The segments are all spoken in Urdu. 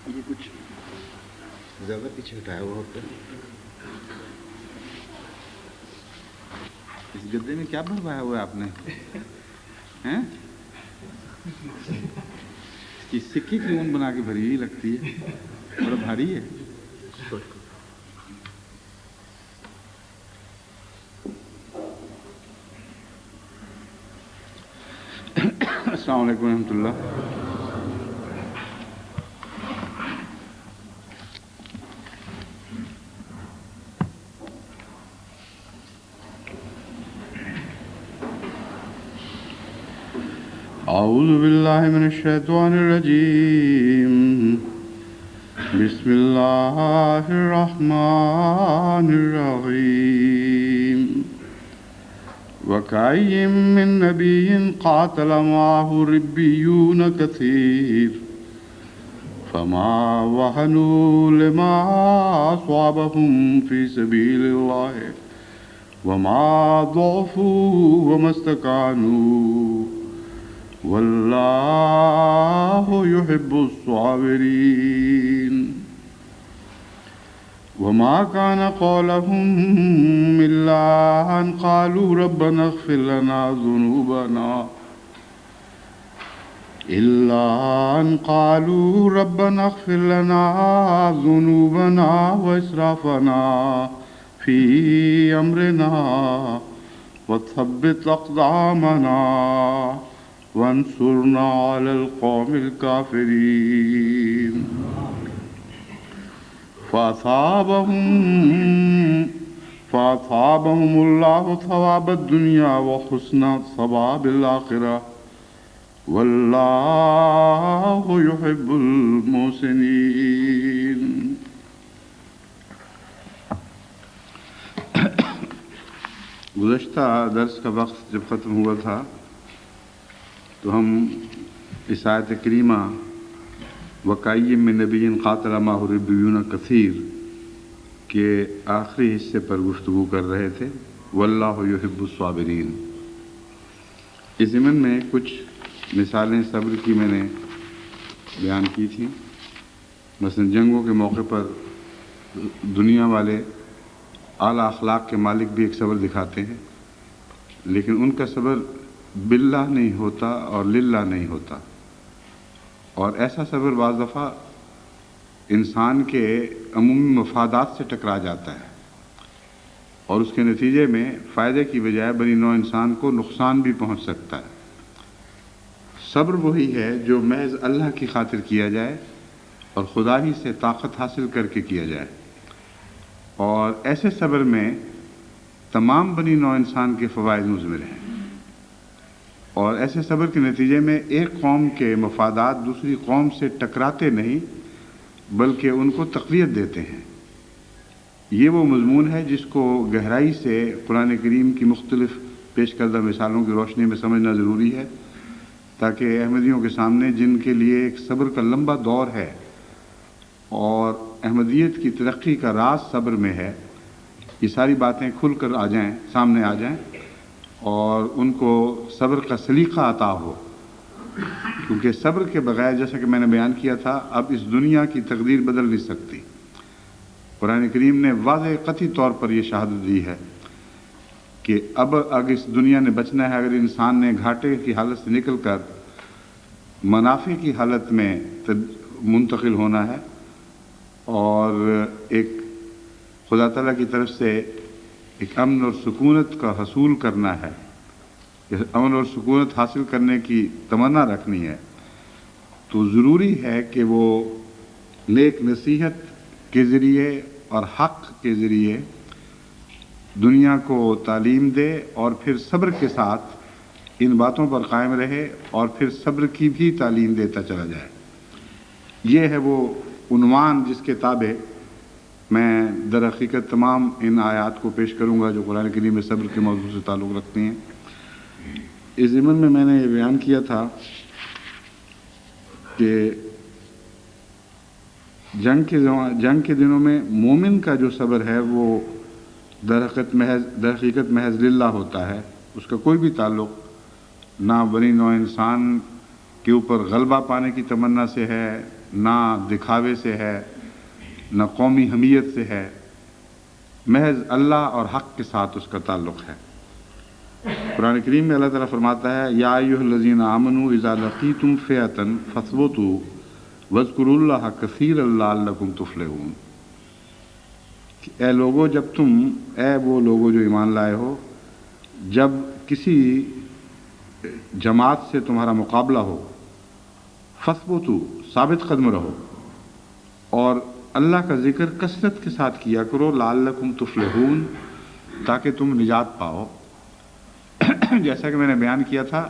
یہ کچھ زیادہ پیچھے ہٹایا ہوا ہوتا ہے. اس گدے میں کیا بھروایا ہوا ہے آپ نے؟ ہیں اس سکے کی اون بنا کے بھری ہوئی لگتی ہے، بڑا بھاری ہے. السلام علیکم ورحمۃ اللہ. اعوذ باللہ من الشیطان الرجیم. بسم اللہ الرحمن الرحیم. وَكَأَيٍّ مِّن نَّبِيٍّ قَاتَلَ مَعَهُ رِبِّيُّونَ كَثِيرٌ فَمَا وَهَنُوا لِمَا أَصَابَهُمْ فِي سَبِيلِ اللَّهِ وَمَا ضَعُفُوا وَمَا اسْتَكَانُوا وَاللَّهُ يُحِبُّ الصَّابِرِينَ. وما كان قولهم إلا أن قالوا ربنا اغفر لنا ذنوبنا وإسرافنا في أمرنا وثبت أقدامنا وانصرنا على القوم الكافرين. فأصابهم الله ثواب الدنيا وحسن ثواب الآخرة والله يحب المحسنين. گزشتہ درس کا وقت جب ختم ہوا تھا تو ہم اس آیت کریمہ وَكَأَيٍّ مِّن نَّبِيٍّ قَاتَلَ مَعَهُ رِبِّيُّونَ كَثِيرٌ کے آخری حصے پر گفتگو کر رہے تھے. وَاللَّهُ يُحِبُّ الصَّابِرِينَ. اس ضمن میں کچھ مثالیں صبر کی میں نے بیان کی تھیں. مثلا جنگوں کے موقع پر دنیا والے اعلیٰ اخلاق کے مالک بھی ایک صبر دکھاتے ہیں، لیکن ان کا صبر باللہ نہیں ہوتا اور للہ نہیں ہوتا. اور ایسا صبر بعض دفعہ انسان کے عمومی مفادات سے ٹکرا جاتا ہے اور اس کے نتیجے میں فائدے کی بجائے بنی نوع انسان کو نقصان بھی پہنچ سکتا ہے. صبر وہی ہے جو محض اللہ کی خاطر کیا جائے اور خدا ہی سے طاقت حاصل کر کے کیا جائے. اور ایسے صبر میں تمام بنی نوع انسان کے فوائد مضمر ہیں، اور ایسے صبر کے نتیجے میں ایک قوم کے مفادات دوسری قوم سے ٹکراتے نہیں بلکہ ان کو تقویت دیتے ہیں. یہ وہ مضمون ہے جس کو گہرائی سے قرآن کریم کی مختلف پیش کردہ مثالوں کی روشنی میں سمجھنا ضروری ہے، تاکہ احمدیوں کے سامنے جن کے لیے ایک صبر کا لمبا دور ہے اور احمدیت کی ترقی کا راز صبر میں ہے، یہ ساری باتیں کھل کر سامنے آ جائیں اور ان کو صبر کا سلیقہ عطا ہو. کیونکہ صبر کے بغیر، جیسا کہ میں نے بیان کیا تھا، اب اس دنیا کی تقدیر بدل نہیں سکتی. قرآن کریم نے واضح قطعی طور پر یہ شہادت دی ہے کہ اب اگر اس دنیا نے بچنا ہے، اگر انسان نے گھاٹے کی حالت سے نکل کر منافع کی حالت میں منتقل ہونا ہے اور ایک خدا تعالیٰ کی طرف سے ایک امن اور سکونت کا حصول کرنا ہے، امن اور سکونت حاصل کرنے کی تمنا رکھنی ہے، تو ضروری ہے کہ وہ نیک نصیحت کے ذریعے اور حق کے ذریعے دنیا کو تعلیم دے اور پھر صبر کے ساتھ ان باتوں پر قائم رہے اور پھر صبر کی بھی تعلیم دیتا چلا جائے. یہ ہے وہ عنوان جس کے تابع میں در حقیقت تمام ان آیات کو پیش کروں گا جو قرآن کریم میں صبر کے موضوع سے تعلق رکھتی ہیں. اس ضمن میں نے یہ بیان کیا تھا کہ جنگ کے دنوں میں مومن کا جو صبر ہے وہ در حقیقت محض للہ ہوتا ہے. اس کا کوئی بھی تعلق نہ بنی نوع انسان کے اوپر غلبہ پانے کی تمنا سے ہے، نہ دکھاوے سے ہے، نہ قومی حمیت سے ہے، محض اللہ اور حق کے ساتھ اس کا تعلق ہے۔ قرآن کریم میں اللہ تعالیٰ فرماتا ہے یا ایھا الذین آمنوا اذا لقیتم فئۃ فاثبتوا واذکروا اللہ کثیرا لعلکم تفلحون، اے لوگو اے وہ لوگو جو ایمان لائے ہو، جب کسی جماعت سے تمہارا مقابلہ ہو، فاثبتوا ثابت قدم رہو، اور اللہ کا ذکر کثرت کے ساتھ کیا کرو، لعلکم تفلحون، تاکہ تم نجات پاؤ۔ جیسا کہ میں نے بیان کیا تھا،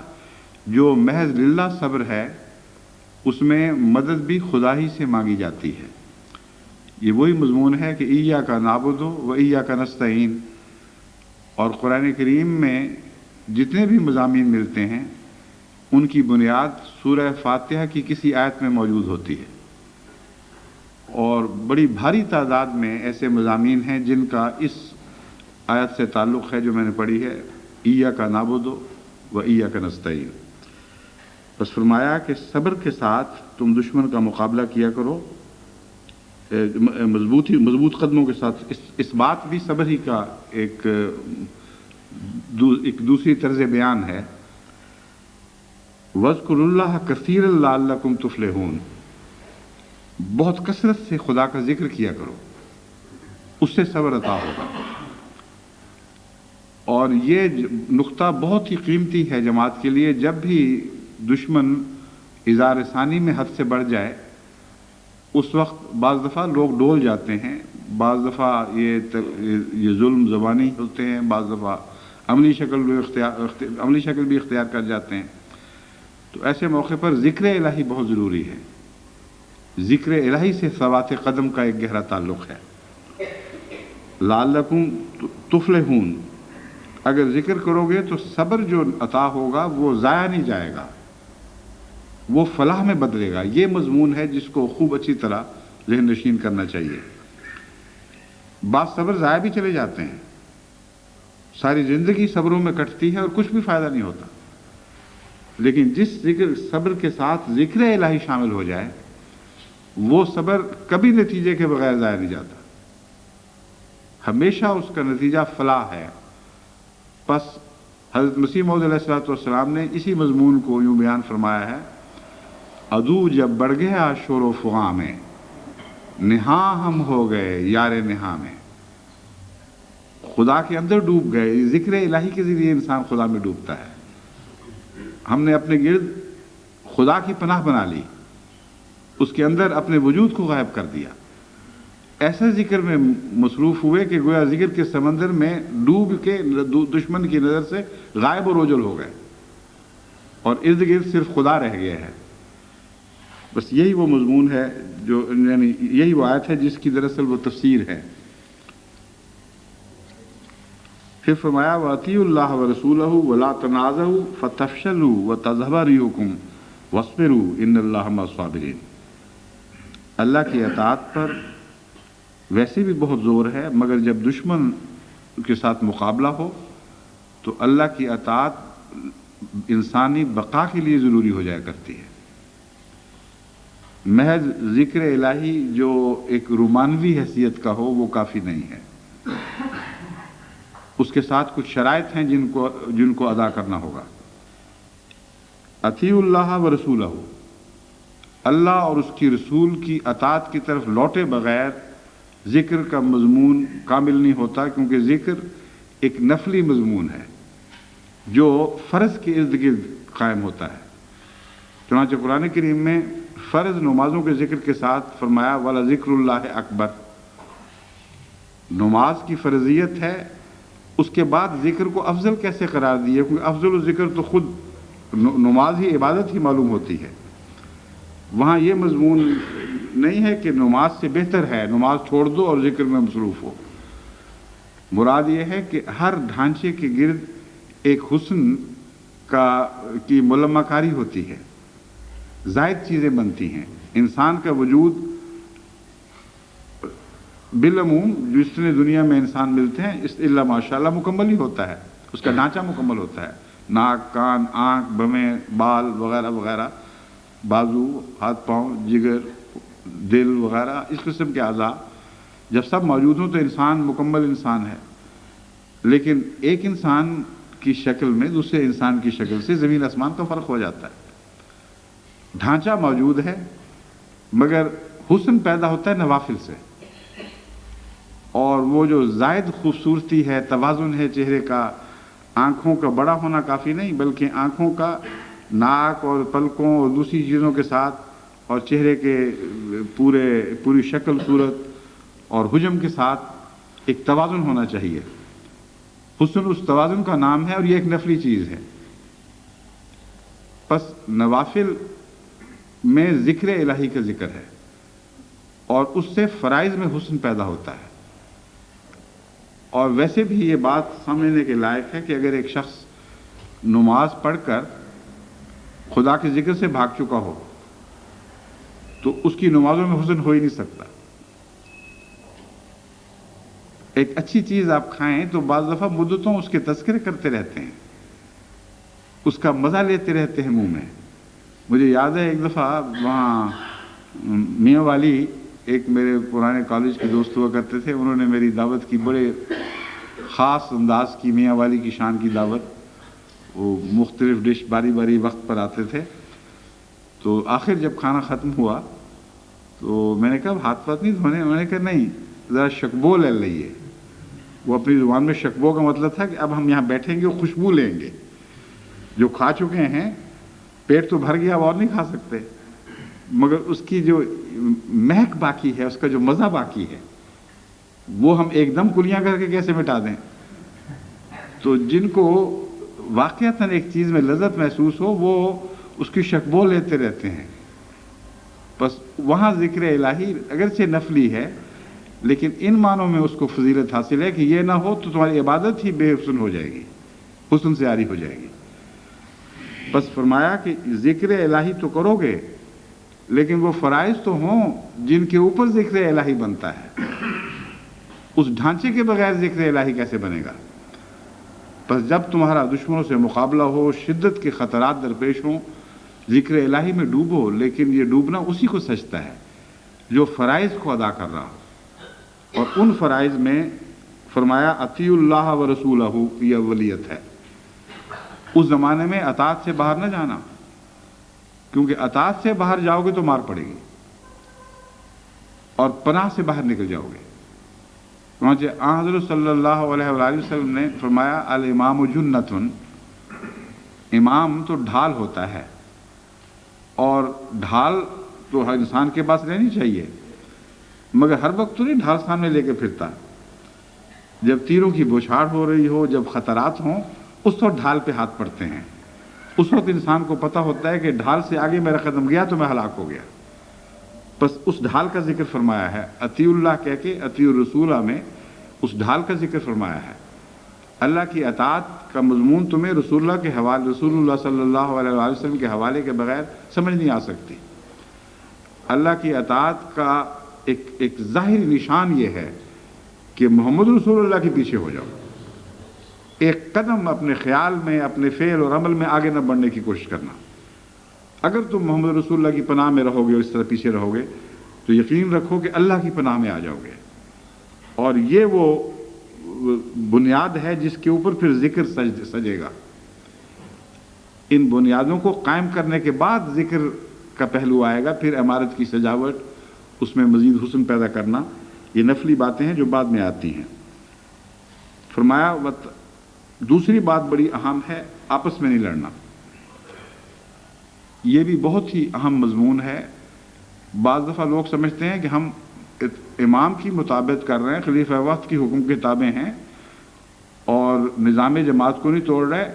جو محض للہ صبر ہے اس میں مدد بھی خدا ہی سے مانگی جاتی ہے۔ یہ وہی مضمون ہے کہ ایاک نعبد و ایاک نستعین، اور قرآن کریم میں جتنے بھی مضامین ملتے ہیں ان کی بنیاد سورہ فاتحہ کی کسی آیت میں موجود ہوتی ہے، اور بڑی بھاری تعداد میں ایسے مضامین ہیں جن کا اس آیت سے تعلق ہے جو میں نے پڑھی ہے، ایاک نعبد و ایاک نستعین۔ بس فرمایا کہ صبر کے ساتھ تم دشمن کا مقابلہ کیا کرو، مضبوط قدموں کے ساتھ۔ اس بات بھی صبر ہی کا ایک دوسری طرز بیان ہے، وَاذْكُرُوا اللَّهَ كَثِيرًا لَعَلَّكُمْ تُفْلِحُونَ، بہت کثرت سے خدا کا ذکر کیا کرو، اس سے صبر عطا ہوگا۔ اور یہ نقطہ بہت ہی قیمتی ہے جماعت کے لیے، جب بھی دشمن اظہار ثانی میں حد سے بڑھ جائے اس وقت بعض دفعہ لوگ ڈول جاتے ہیں، بعض دفعہ یہ ظلم زبانی ہوتے ہیں، بعض دفعہ عملی شکل بھی اختیار کر جاتے ہیں۔ تو ایسے موقع پر ذکر الہی بہت ضروری ہے۔ ذکر الہی سے ثبات قدم کا ایک گہرا تعلق ہے۔ لعلکم تفلحون، اگر ذکر کرو گے تو صبر جو عطا ہوگا وہ ضائع نہیں جائے گا، وہ فلاح میں بدلے گا۔ یہ مضمون ہے جس کو خوب اچھی طرح ذہن نشین کرنا چاہیے۔ بعض صبر ضائع بھی چلے جاتے ہیں، ساری زندگی صبروں میں کٹتی ہے اور کچھ بھی فائدہ نہیں ہوتا، لیکن جس صبر کے ساتھ ذکر الہی شامل ہو جائے وہ صبر کبھی نتیجے کے بغیر ضائع نہیں جاتا، ہمیشہ اس کا نتیجہ فلاح ہے۔ پس حضرت مسیح موعود علیہ الصلوۃ والسلام نے اسی مضمون کو یوں بیان فرمایا ہے، عدو جب بڑھ گیا شور و فغاں میں، نہاں ہم ہو گئے یار نہاں میں۔ خدا کے اندر ڈوب گئے، ذکر الہی کے ذریعے انسان خدا میں ڈوبتا ہے۔ ہم نے اپنے گرد خدا کی پناہ بنا لی، اس کے اندر اپنے وجود کو غائب کر دیا، ایسا ذکر میں مصروف ہوئے کہ گویا ذکر کے سمندر میں ڈوب کے دشمن کی نظر سے غائب و روجل ہو گئے، اور ارد گرد صرف خدا رہ گیا ہے۔ بس یہی وہ مضمون ہے جو یعنی یہی وہ آیت ہے جس کی دراصل وہ تفسیر ہے۔ پھر فرمایا وَأَطِیعُوا اللَّهَ وَرَسُولَهُ وَلَا تَنَازَعُوا فَتَفْشَلُوا وَتَذْهَبَ رِیحُکُمْ وَاصْبِرُوا إِنَّ اللَّهَ مَعَ الصَّابِرِینَ۔ اللہ کی اطاعت پر ویسے بھی بہت زور ہے، مگر جب دشمن کے ساتھ مقابلہ ہو تو اللہ کی اطاعت انسانی بقا کے لیے ضروری ہو جایا کرتی ہے۔ محض ذکر الہی جو ایک رومانوی حیثیت کا ہو وہ کافی نہیں ہے، اس کے ساتھ کچھ شرائط ہیں جن کو ادا کرنا ہوگا۔ اطیعوا اللہ و رسولہ، اللہ اور اس کی رسول کی اطاعت کی طرف لوٹے بغیر ذکر کا مضمون کامل نہیں ہوتا، کیونکہ ذکر ایک نفلی مضمون ہے جو فرض کے ارد گرد قائم ہوتا ہے۔ چنانچہ قرآن کریم میں فرض نمازوں کے ذکر کے ساتھ فرمایا وَلَذِکْرُ اللَّهِ اکبر، نماز کی فرضیت ہے، اس کے بعد ذکر کو افضل کیسے قرار دیا؟ کیونکہ افضل الذکر تو خود نماز ہی عبادت ہی معلوم ہوتی ہے۔ وہاں یہ مضمون نہیں ہے کہ نماز سے بہتر ہے نماز چھوڑ دو اور ذکر میں مصروف ہو۔ مراد یہ ہے کہ ہر ڈھانچے کے گرد ایک حسن کی ملمہ کاری ہوتی ہے، زائد چیزیں بنتی ہیں۔ انسان کا وجود بالعموم جتنے دنیا میں انسان ملتے ہیں الا ماشاءاللہ مکمل ہی ہوتا ہے، اس کا ڈھانچہ مکمل ہوتا ہے، ناک، کان، آنکھ، بھویں، بال وغیرہ وغیرہ، بازو، ہاتھ پاؤں، جگر دل وغیرہ اس قسم کے اعضاء جب سب موجود ہوں تو انسان مکمل انسان ہے. لیکن ایک انسان کی شکل میں دوسرے انسان کی شکل سے زمین آسمان کا فرق ہو جاتا ہے. ڈھانچہ موجود ہے مگر حسن پیدا ہوتا ہے نوافل سے. اور وہ جو زائد خوبصورتی ہے، توازن ہے چہرے کا، آنکھوں کا بڑا ہونا کافی نہیں بلکہ آنکھوں کا ناک اور پلکوں اور دوسری چیزوں کے ساتھ اور چہرے کے پوری شکل صورت اور حجم کے ساتھ ایک توازن ہونا چاہیے. حسن اس توازن کا نام ہے اور یہ ایک نفلی چیز ہے. پس نوافل میں ذکر الہی کا ذکر ہے اور اس سے فرائض میں حسن پیدا ہوتا ہے. اور ویسے بھی یہ بات سمجھنے کے لائق ہے کہ اگر ایک شخص نماز پڑھ کر خدا کے ذکر سے بھاگ چکا ہو تو اس کی نمازوں میں حسن ہو ہی نہیں سکتا. ایک اچھی چیز آپ کھائیں تو بعض دفعہ مدتوں اس کے تذکرے کرتے رہتے ہیں، اس کا مزہ لیتے رہتے ہیں منہ میں. مجھے یاد ہے ایک دفعہ وہاں میاں والی ایک میرے پرانے کالج کے دوست ہوا کرتے تھے، انہوں نے میری دعوت کی، بڑے خاص انداز کی میاں والی کی شان کی دعوت. وہ مختلف ڈش باری باری وقت پر آتے تھے. تو آخر جب کھانا ختم ہوا تو میں نے کہا ہاتھ پاس نہیں دھونے؟ میں نے کہا نہیں، ذرا شکبو لے لئیے. وہ اپنی زبان میں شکبو کا مطلب تھا کہ اب ہم یہاں بیٹھیں گے اور خوشبو لیں گے. جو کھا چکے ہیں پیٹ تو بھر گیا، اب اور نہیں کھا سکتے، مگر اس کی جو مہک باقی ہے، اس کا جو مزہ باقی ہے، وہ ہم ایک دم کلیاں کر کے کیسے مٹا دیں؟ تو جن کو واقعتاً ایک چیز میں لذت محسوس ہو وہ اس کی شکبو لیتے رہتے ہیں. بس وہاں ذکر الہی اگرچہ نفلی ہے لیکن ان معنوں میں اس کو فضیلت حاصل ہے کہ یہ نہ ہو تو تمہاری عبادت ہی بے حسن ہو جائے گی، حسن سے عاری ہو جائے گی. بس فرمایا کہ ذکر الہی تو کرو گے لیکن وہ فرائض تو ہوں جن کے اوپر ذکر الہی بنتا ہے. اس ڈھانچے کے بغیر ذکر الہی کیسے بنے گا؟ بس جب تمہارا دشمنوں سے مقابلہ ہو، شدت کے خطرات درپیش ہوں، ذکر الہی میں ڈوبو، لیکن یہ ڈوبنا اسی کو سجتا ہے جو فرائض کو ادا کر رہا ہو. اور ان فرائض میں فرمایا اطیعوا اللہ و رسولہ، یہ اولیت ہے. اس زمانے میں اطاعت سے باہر نہ جانا، کیونکہ اطاعت سے باہر جاؤ گے تو مار پڑے گی اور پناہ سے باہر نکل جاؤ گے. چنانچہ حضرت صلی اللہ علیہ وآلہ وسلم نے فرمایا الامام جنۃ، امام تو ڈھال ہوتا ہے، اور ڈھال تو ہر انسان کے پاس رہنی چاہیے، مگر ہر وقت تو نہیں ڈھال سامنے لے کے پھرتا. جب تیروں کی بوچھاڑ ہو رہی ہو، جب خطرات ہوں، اس وقت ڈھال پہ ہاتھ پڑتے ہیں. اس وقت انسان کو پتہ ہوتا ہے کہ ڈھال سے آگے میرا قدم گیا تو میں ہلاک ہو گیا. بس اس ڈھال کا ذکر فرمایا ہے. اطیع اللہ کہہ کے اطیع الرسولہ میں اس ڈھال کا ذکر فرمایا ہے. اللہ کی اطاعت کا مضمون تمہیں رسول اللہ کے حوالے، رسول اللہ صلی اللہ علیہ وآلہ وسلم کے حوالے کے بغیر سمجھ نہیں آ سکتی. اللہ کی اطاعت کا ایک ظاہری نشان یہ ہے کہ محمد رسول اللہ کے پیچھے ہو جاؤ. ایک قدم اپنے خیال میں، اپنے فعل اور عمل میں آگے نہ بڑھنے کی کوشش کرنا. اگر تم محمد رسول اللہ کی پناہ میں رہو گے اور اس طرح پیچھے رہو گے تو یقین رکھو کہ اللہ کی پناہ میں آ جاؤ گے. اور یہ وہ بنیاد ہے جس کے اوپر پھر ذکر سجے گا. ان بنیادوں کو قائم کرنے کے بعد ذکر کا پہلو آئے گا، پھر عمارت کی سجاوٹ، اس میں مزید حسن پیدا کرنا. یہ نفلی باتیں ہیں جو بعد میں آتی ہیں. فرمایا دوسری بات بڑی اہم ہے، آپس میں نہیں لڑنا. یہ بھی بہت ہی اہم مضمون ہے. بعض دفعہ لوگ سمجھتے ہیں کہ ہم امام کی مطابقت کر رہے ہیں، خلیفہ وقت کی حکم کتابیں ہیں اور نظام جماعت کو نہیں توڑ رہے.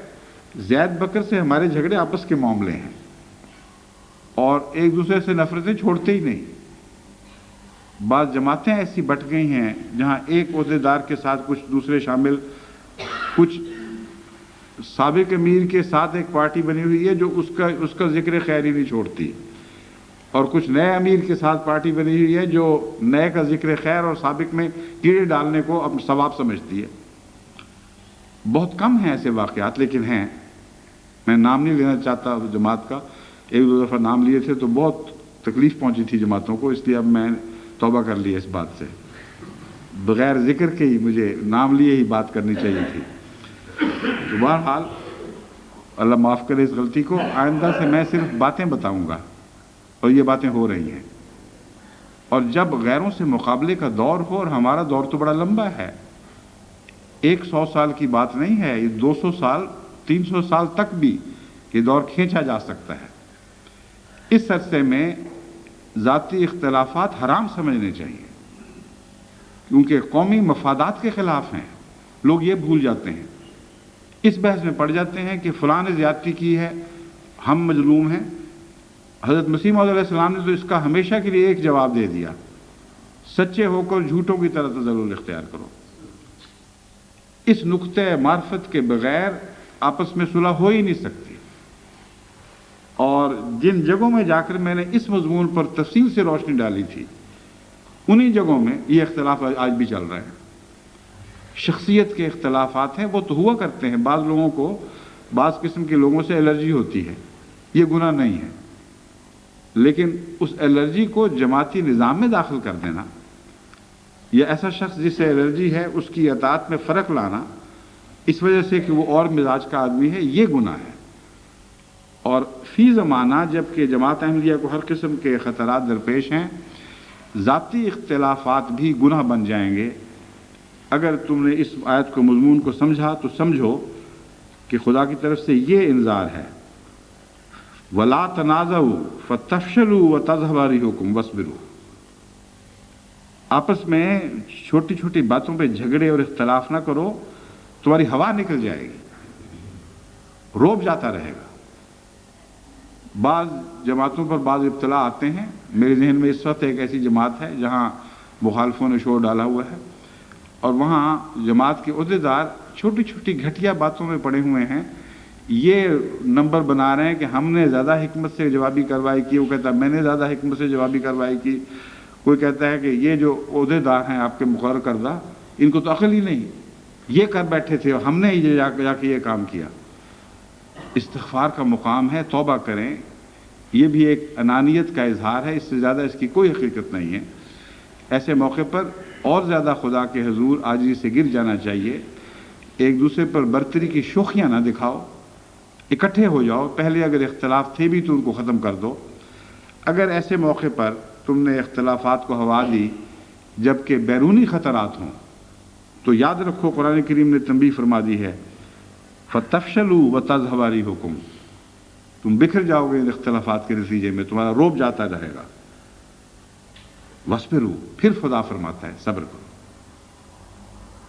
زید بکر سے ہمارے جھگڑے آپس کے معاملے ہیں اور ایک دوسرے سے نفرتیں چھوڑتے ہی نہیں. بعض جماعتیں ایسی بٹ گئی ہیں جہاں ایک عہدیدار کے ساتھ کچھ دوسرے شامل، کچھ سابق امیر کے ساتھ ایک پارٹی بنی ہوئی ہے جو اس کا ذکر خیر ہی نہیں چھوڑتی، اور کچھ نئے امیر کے ساتھ پارٹی بنی ہوئی ہے جو نئے کا ذکر خیر اور سابق میں کیڑے ڈالنے کو اب ثواب سمجھتی ہے. بہت کم ہیں ایسے واقعات، لیکن ہیں. میں نام نہیں لینا چاہتا جماعت کا، ایک دو دفعہ نام لیے تھے تو بہت تکلیف پہنچی تھی جماعتوں کو، اس لیے اب میں توبہ کر لی اس بات سے، بغیر ذکر کے ہی مجھے نام لیے ہی بات کرنی چاہیے تھی۔ تو بہرحال اللہ معاف کرے اس غلطی کو، آئندہ سے میں صرف باتیں بتاؤں گا، اور یہ باتیں ہو رہی ہیں۔ اور جب غیروں سے مقابلے کا دور ہو، اور ہمارا دور تو بڑا لمبا ہے، 100 سال کی بات نہیں ہے، یہ 200 سال 300 سال تک بھی یہ دور کھینچا جا سکتا ہے۔ اس عرصے میں ذاتی اختلافات حرام سمجھنے چاہیے، کیونکہ قومی مفادات کے خلاف ہیں۔ لوگ یہ بھول جاتے ہیں، اس بحث میں پڑ جاتے ہیں کہ فلاں نے زیادتی کی ہے، ہم مظلوم ہیں۔ حضرت مسیح موعود علیہ السلام نے تو اس کا ہمیشہ کے لیے ایک جواب دے دیا، سچے ہو کر جھوٹوں کی طرح تظلل اختیار کرو۔ اس نقطۂ معرفت کے بغیر آپس میں صلح ہو ہی نہیں سکتی۔ اور جن جگہوں میں جا کر میں نے اس مضمون پر تفصیل سے روشنی ڈالی تھی، انہی جگہوں میں یہ اختلاف آج بھی چل رہے ہیں۔ شخصیت کے اختلافات ہیں، وہ تو ہوا کرتے ہیں، بعض لوگوں کو بعض قسم کے لوگوں سے الرجی ہوتی ہے، یہ گناہ نہیں ہے، لیکن اس الرجی کو جماعتی نظام میں داخل کر دینا، یا ایسا شخص جس سے الرجی ہے اس کی اطاعت میں فرق لانا اس وجہ سے کہ وہ اور مزاج کا آدمی ہے، یہ گناہ ہے۔ اور فی زمانہ جب کہ جماعت احمدیہ کو ہر قسم کے خطرات درپیش ہیں، ذاتی اختلافات بھی گناہ بن جائیں گے۔ اگر تم نے اس آیت کو مضمون کو سمجھا تو سمجھو کہ خدا کی طرف سے یہ انذار ہے، وَلَا تَنَازَعُوا فَتَفْشَلُوا وَتَذْهَبَ رِيحُكُمْ وَاصْبِرُوا۔ آپس میں چھوٹی چھوٹی باتوں پہ جھگڑے اور اختلاف نہ کرو، تمہاری ہوا نکل جائے گی، روب جاتا رہے گا۔ بعض جماعتوں پر بعض ابتلا آتے ہیں، میرے ذہن میں اس وقت ایک ایسی جماعت ہے جہاں مخالفوں نے شور ڈالا ہوا ہے، اور وہاں جماعت کے عہدیدار چھوٹی چھوٹی گھٹیا باتوں میں پڑے ہوئے ہیں، یہ نمبر بنا رہے ہیں کہ ہم نے زیادہ حکمت سے جوابی کارروائی کی، وہ کہتا ہے میں نے زیادہ حکمت سے جوابی کارروائی کی، کوئی کہتا ہے کہ یہ جو عہدیدار ہیں آپ کے مقرر کردہ، ان کو تو عقل ہی نہیں، یہ کر بیٹھے تھے اور ہم نے ہی جا کے یہ کام کیا۔ استغفار کا مقام ہے، توبہ کریں، یہ بھی ایک انانیت کا اظہار ہے، اس سے زیادہ اس کی کوئی حقیقت نہیں ہے۔ ایسے موقع پر اور زیادہ خدا کے حضور عاجزی سے گر جانا چاہیے، ایک دوسرے پر برتری کی شوخیاں نہ دکھاؤ، اکٹھے ہو جاؤ، پہلے اگر اختلاف تھے بھی تو ان کو ختم کر دو۔ اگر ایسے موقع پر تم نے اختلافات کو ہوا دی جبکہ بیرونی خطرات ہوں تو یاد رکھو قرآن کریم نے تنبیہ فرما دی ہے، فَتَفْشَلُوا وَتَذْهَبَ رِيحُكُمْ، تم بکھر جاؤ گے ان اختلافات کے نتیجے میں، تمہارا روب جاتا رہے گا۔ وَاصْبِرُوا، پھر خدا فرماتا ہے صبر کرو۔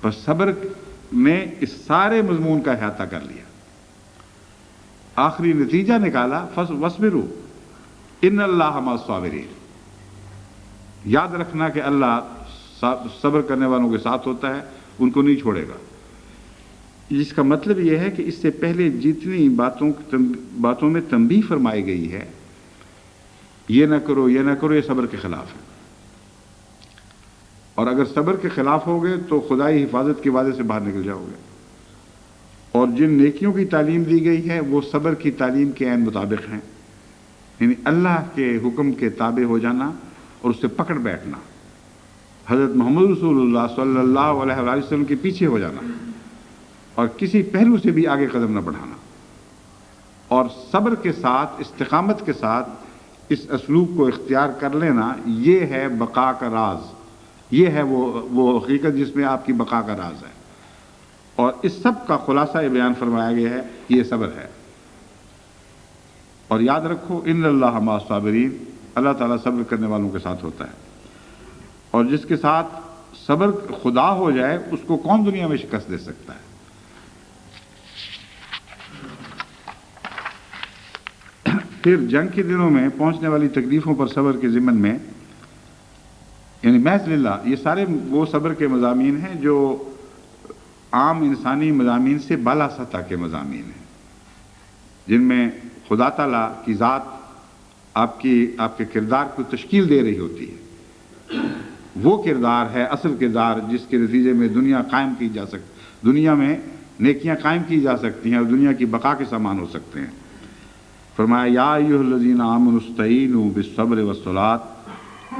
بس صبر نے اس سارے مضمون کا احاطہ کر لیا، آخری نتیجہ نکالا وَاصْبِرُوا إِنَّ اللَّهَ مَعَ الصَّابِرِينَ۔ یاد رکھنا کہ اللہ صبر کرنے والوں کے ساتھ ہوتا ہے، ان کو نہیں چھوڑے گا۔ جس کا مطلب یہ ہے کہ اس سے پہلے جتنی باتوں میں تنبیہ فرمائی گئی ہے، یہ نہ کرو یہ نہ کرو، یہ صبر کے خلاف ہے، اور اگر صبر کے خلاف ہوگے تو خدائی حفاظت کے وعدے سے باہر نکل جاؤ گے۔ اور جن نیکیوں کی تعلیم دی گئی ہے وہ صبر کی تعلیم کے عین مطابق ہیں، یعنی اللہ کے حکم کے تابع ہو جانا اور اس سے پکڑ بیٹھنا، حضرت محمد رسول اللہ صلی اللہ علیہ وآلہ وسلم کے پیچھے ہو جانا، اور کسی پہلو سے بھی آگے قدم نہ بڑھانا، اور صبر کے ساتھ استقامت کے ساتھ اس اسلوب کو اختیار کر لینا، یہ ہے بقا کا راز، یہ ہے وہ حقیقت جس میں آپ کی بقا کا راز ہے۔ اور اس سب کا خلاصہ یہ بیان فرمایا گیا ہے، یہ صبر ہے۔ اور یاد رکھو ان اللہ مع الصابرین، اللہ تعالیٰ صبر کرنے والوں کے ساتھ ہوتا ہے، اور جس کے ساتھ صبر خدا ہو جائے اس کو کون دنیا میں شکست دے سکتا ہے۔ پھر جنگ کے دنوں میں پہنچنے والی تکلیفوں پر صبر کے ضمن میں، یعنی محض للہ، یہ سارے وہ صبر کے مضامین ہیں جو عام انسانی مضامین سے بالا سطح کے مضامین ہیں، جن میں خدا تعالیٰ کی ذات آپ کے کردار کو تشکیل دے رہی ہوتی ہے۔ وہ کردار ہے اصل کردار جس کے نتیجے میں دنیا قائم کی جا سکتی، دنیا میں نیکیاں قائم کی جا سکتی ہیں اور دنیا کی بقا کے سامان ہو سکتے ہیں۔ فرمایا یا ایھا الذین آمنوا استعینوا بالصبر والصلاۃ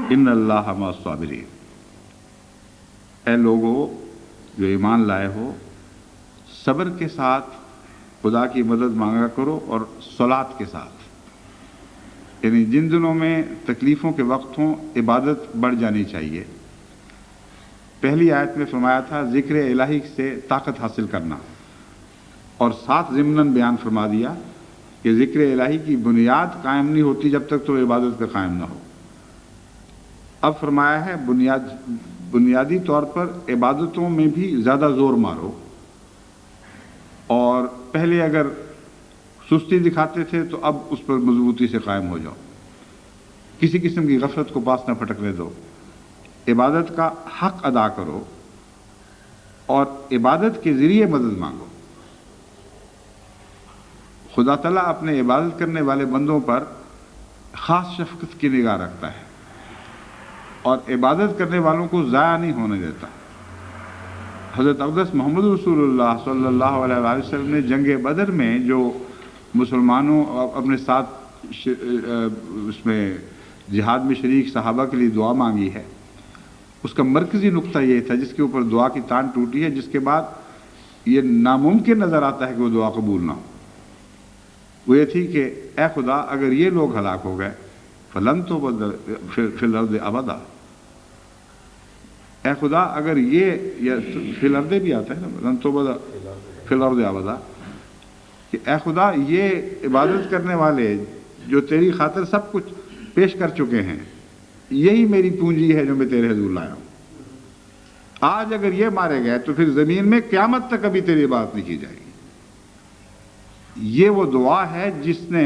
ان اللہ مع الصابرین، اے لوگو جو ایمان لائے ہو، صبر کے ساتھ خدا کی مدد مانگا کرو اور صلات کے ساتھ، یعنی جن دنوں میں تکلیفوں کے وقت ہوں عبادت بڑھ جانی چاہیے۔ پہلی آیت میں فرمایا تھا ذکر الہی سے طاقت حاصل کرنا، اور ساتھ ضمناً بیان فرما دیا کہ ذکر الہی کی بنیاد قائم نہیں ہوتی جب تک تو عبادت کا قائم نہ ہو۔ اب فرمایا ہے بنیادی طور پر عبادتوں میں بھی زیادہ زور مارو، اور پہلے اگر سستی دکھاتے تھے تو اب اس پر مضبوطی سے قائم ہو جاؤ، کسی قسم کی غفلت کو پاس نہ پھٹکنے دو، عبادت کا حق ادا کرو اور عبادت کے ذریعے مدد مانگو۔ خدا تعالیٰ اپنے عبادت کرنے والے بندوں پر خاص شفقت کی نگاہ رکھتا ہے اور عبادت کرنے والوں کو ضائع نہیں ہونے دیتا۔ حضرت اقدس محمد رسول اللہ صلی اللہ علیہ وآلہ وسلم نے جنگ بدر میں جو مسلمانوں اپنے ساتھ اس میں جہاد میں شریک صحابہ کے لیے دعا مانگی ہے، اس کا مرکزی نقطہ یہ تھا جس کے اوپر دعا کی تان ٹوٹی ہے، جس کے بعد یہ ناممکن نظر آتا ہے کہ وہ دعا قبول نہ ہو۔ وہ یہ تھی کہ اے خدا اگر یہ لوگ ہلاک ہو گئے فلن تُعْبَدَ فِي الْأَرْضِ أَبَدًا، اے خدا اگر یہ فی الارض بھی آتا ہے نا لن تُعْبَدَ فِي الْأَرْضِ أَبَدًا، کہ اے خدا یہ عبادت کرنے والے جو تیری خاطر سب کچھ پیش کر چکے ہیں، یہی میری پونجی ہے جو میں تیرے حضور لایا ہوں، آج اگر یہ مارے گئے تو پھر زمین میں قیامت تک کبھی تیری بات نہیں کی جائے گی۔ یہ وہ دعا ہے جس نے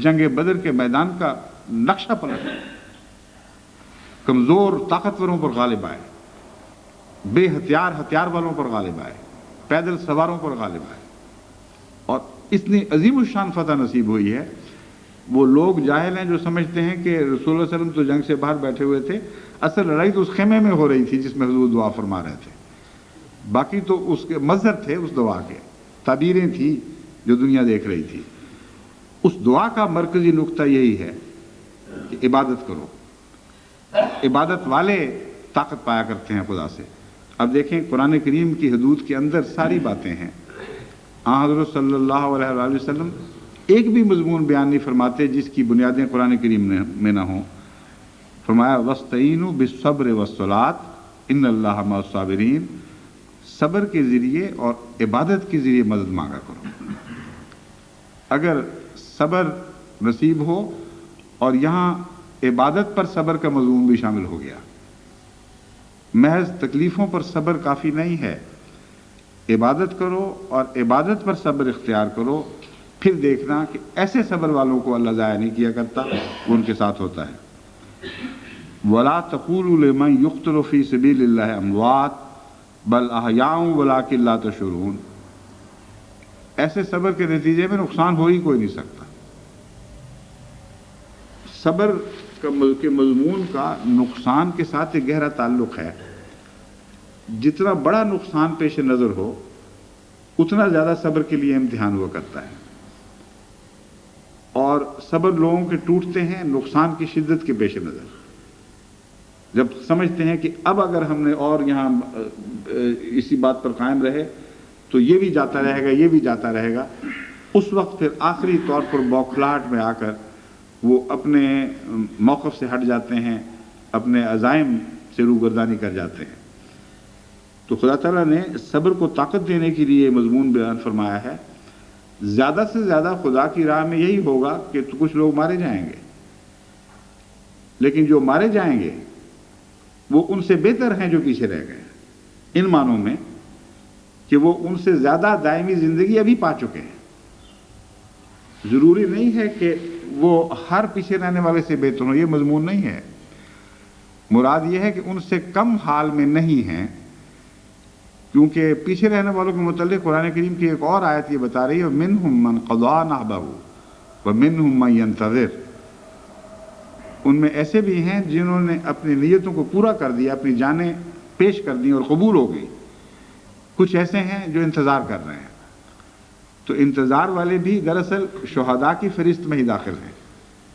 جنگ بدر کے میدان کا نقشہ پلٹ دیا، کمزور طاقتوروں پر غالب آئے، بے ہتھیار والوں پر غالب آئے، پیدل سواروں پر غالب آئے، اور اتنی عظیم الشان فتح نصیب ہوئی ہے۔ وہ لوگ جاہل ہیں جو سمجھتے ہیں کہ رسول اللہ صلی اللہ علیہ وسلم تو جنگ سے باہر بیٹھے ہوئے تھے، اصل لڑائی تو اس خیمے میں ہو رہی تھی جس میں حضور دعا فرما رہے تھے، باقی تو اس کے مظہر تھے اس دعا کے، تعبیریں تھیں جو دنیا دیکھ رہی تھی۔ اس دعا کا مرکزی نقطہ یہی ہے کہ عبادت کرو، عبادت والے طاقت پایا کرتے ہیں خدا سے۔ اب دیکھیں قرآن کریم کی حدود کے اندر ساری باتیں ہیں، حضرت صلی اللہ علیہ وآلہ وسلم ایک بھی مضمون بیان نہیں فرماتے جس کی بنیادیں قرآن کریم میں نہ ہوں۔ فرمایا وَاسْتَعِینُوا بِالصَّبْرِ وَالصَّلَاةِ إِنَّ اللَّهَ مَعَ الصَّابِرِينَ، صبر کے ذریعے اور عبادت کے ذریعے مدد مانگا کرو۔ اگر صبر نصیب ہو، اور یہاں عبادت پر صبر کا مضمون بھی شامل ہو گیا، محض تکلیفوں پر صبر کافی نہیں ہے، عبادت کرو اور عبادت پر صبر اختیار کرو، پھر دیکھنا کہ ایسے صبر والوں کو اللہ ضائع نہیں کیا کرتا، وہ ان کے ساتھ ہوتا ہے۔ وَلَا تَقُولُوا لِمَنْ يُقْتَلُ فِي سَبِيلِ اللَّهِ أَمْوَاتٌ بَلْ أَحْيَاءٌ وَلَٰكِن لَا تَشْعُرُونَ، ایسے صبر کے نتیجے میں نقصان ہو ہی کوئی نہیں سکتا۔ صبر کے مضمون کا نقصان کے ساتھ ایک گہرا تعلق ہے، جتنا بڑا نقصان پیش نظر ہو اتنا زیادہ صبر کے لیے امتحان ہوا کرتا ہے، اور صبر لوگوں کے ٹوٹتے ہیں نقصان کی شدت کے پیش نظر، جب سمجھتے ہیں کہ اب اگر ہم نے اور یہاں اسی بات پر قائم رہے تو یہ بھی جاتا رہے گا، یہ بھی جاتا رہے گا، اس وقت پھر آخری طور پر بوکھلاہٹ میں آ کر وہ اپنے موقف سے ہٹ جاتے ہیں، اپنے عزائم سے روگردانی کر جاتے ہیں۔ تو خدا تعالیٰ نے صبر کو طاقت دینے کے لیے مضمون بیان فرمایا ہے۔ زیادہ سے زیادہ خدا کی راہ میں یہی ہوگا کہ کچھ لوگ مارے جائیں گے، لیکن جو مارے جائیں گے وہ ان سے بہتر ہیں جو پیچھے رہ گئے، ان معنوں میں کہ وہ ان سے زیادہ دائمی زندگی ابھی پا چکے ہیں۔ ضروری نہیں ہے کہ وہ ہر پیچھے رہنے والے سے بہتر ہوں، یہ مضمون نہیں ہے، مراد یہ ہے کہ ان سے کم حال میں نہیں ہیں، کیونکہ پیچھے رہنے والوں کے متعلق قرآن کریم کی ایک اور آیت یہ بتا رہی ہے وَمِنْهُمْ مَنْ قَضَىٰ نَحْبَهُ وَمِنْهُمْ مَنْ يَنْتَظِرُ، ان میں ایسے بھی ہیں جنہوں نے اپنی نیتوں کو پورا کر دیا، اپنی جانیں پیش کر دیں اور قبول ہو گئی، کچھ ایسے ہیں جو انتظار کر رہے ہیں۔ تو انتظار والے بھی دراصل شہداء کی فہرست میں ہی داخل ہیں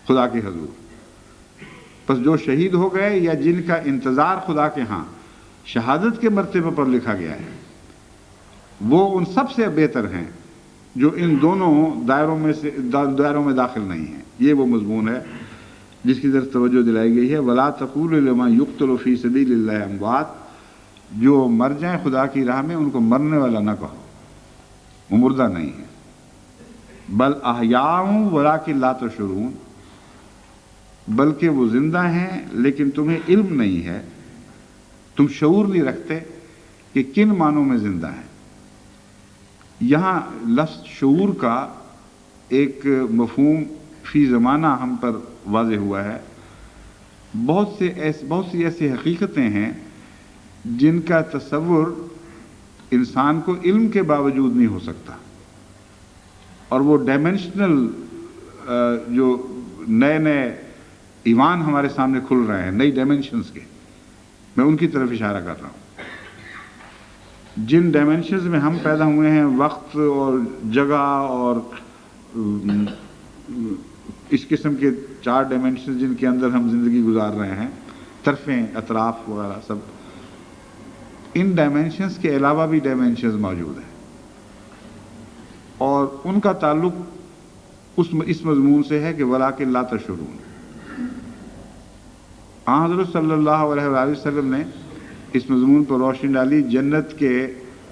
خدا کے حضور. پس جو شہید ہو گئے یا جن کا انتظار خدا کے ہاں شہادت کے مرتبے پر لکھا گیا ہے، وہ ان سب سے بہتر ہیں جو ان دونوں دائروں میں داخل نہیں ہیں. یہ وہ مضمون ہے جس کی طرف توجہ دلائی گئی ہے. وَلَا تَقُولُوا لِمَن يُقْتَلُ فِي سَبِيلِ اللَّهِ أَمْوَاتٌ، جو مر جائیں خدا کی راہ میں ان کو مرنے والا نہ کہو، وہ مردہ نہیں ہے. بل احیاء ولکن لا تشعرون، بلکہ وہ زندہ ہیں لیکن تمہیں علم نہیں ہے، تم شعور نہیں رکھتے کہ کن معنوں میں زندہ ہیں. یہاں لفظ شعور کا ایک مفہوم فی زمانہ ہم پر واضح ہوا ہے. بہت سی ایسی حقیقتیں ہیں جن کا تصور انسان کو علم کے باوجود نہیں ہو سکتا، اور وہ ڈائمینشنل جو نئے ایوان ہمارے سامنے کھل رہے ہیں، نئی ڈائمینشنز کے، میں ان کی طرف اشارہ کر رہا ہوں. جن ڈائمینشنز میں ہم پیدا ہوئے ہیں، وقت اور جگہ اور اس قسم کے 4 ڈائمینشنز جن کے اندر ہم زندگی گزار رہے ہیں، طرفیں، اطراف وغیرہ سب، ان ڈائمینشنز کے علاوہ بھی ڈائمینشنز موجود ہیں، اور ان کا تعلق اس مضمون سے ہے کہ وَلَٰكِن لَا تَشْعُرُونَ. حضرت صلی اللہ علیہ وآلہ وسلم نے اس مضمون پر روشنی ڈالی جنت کے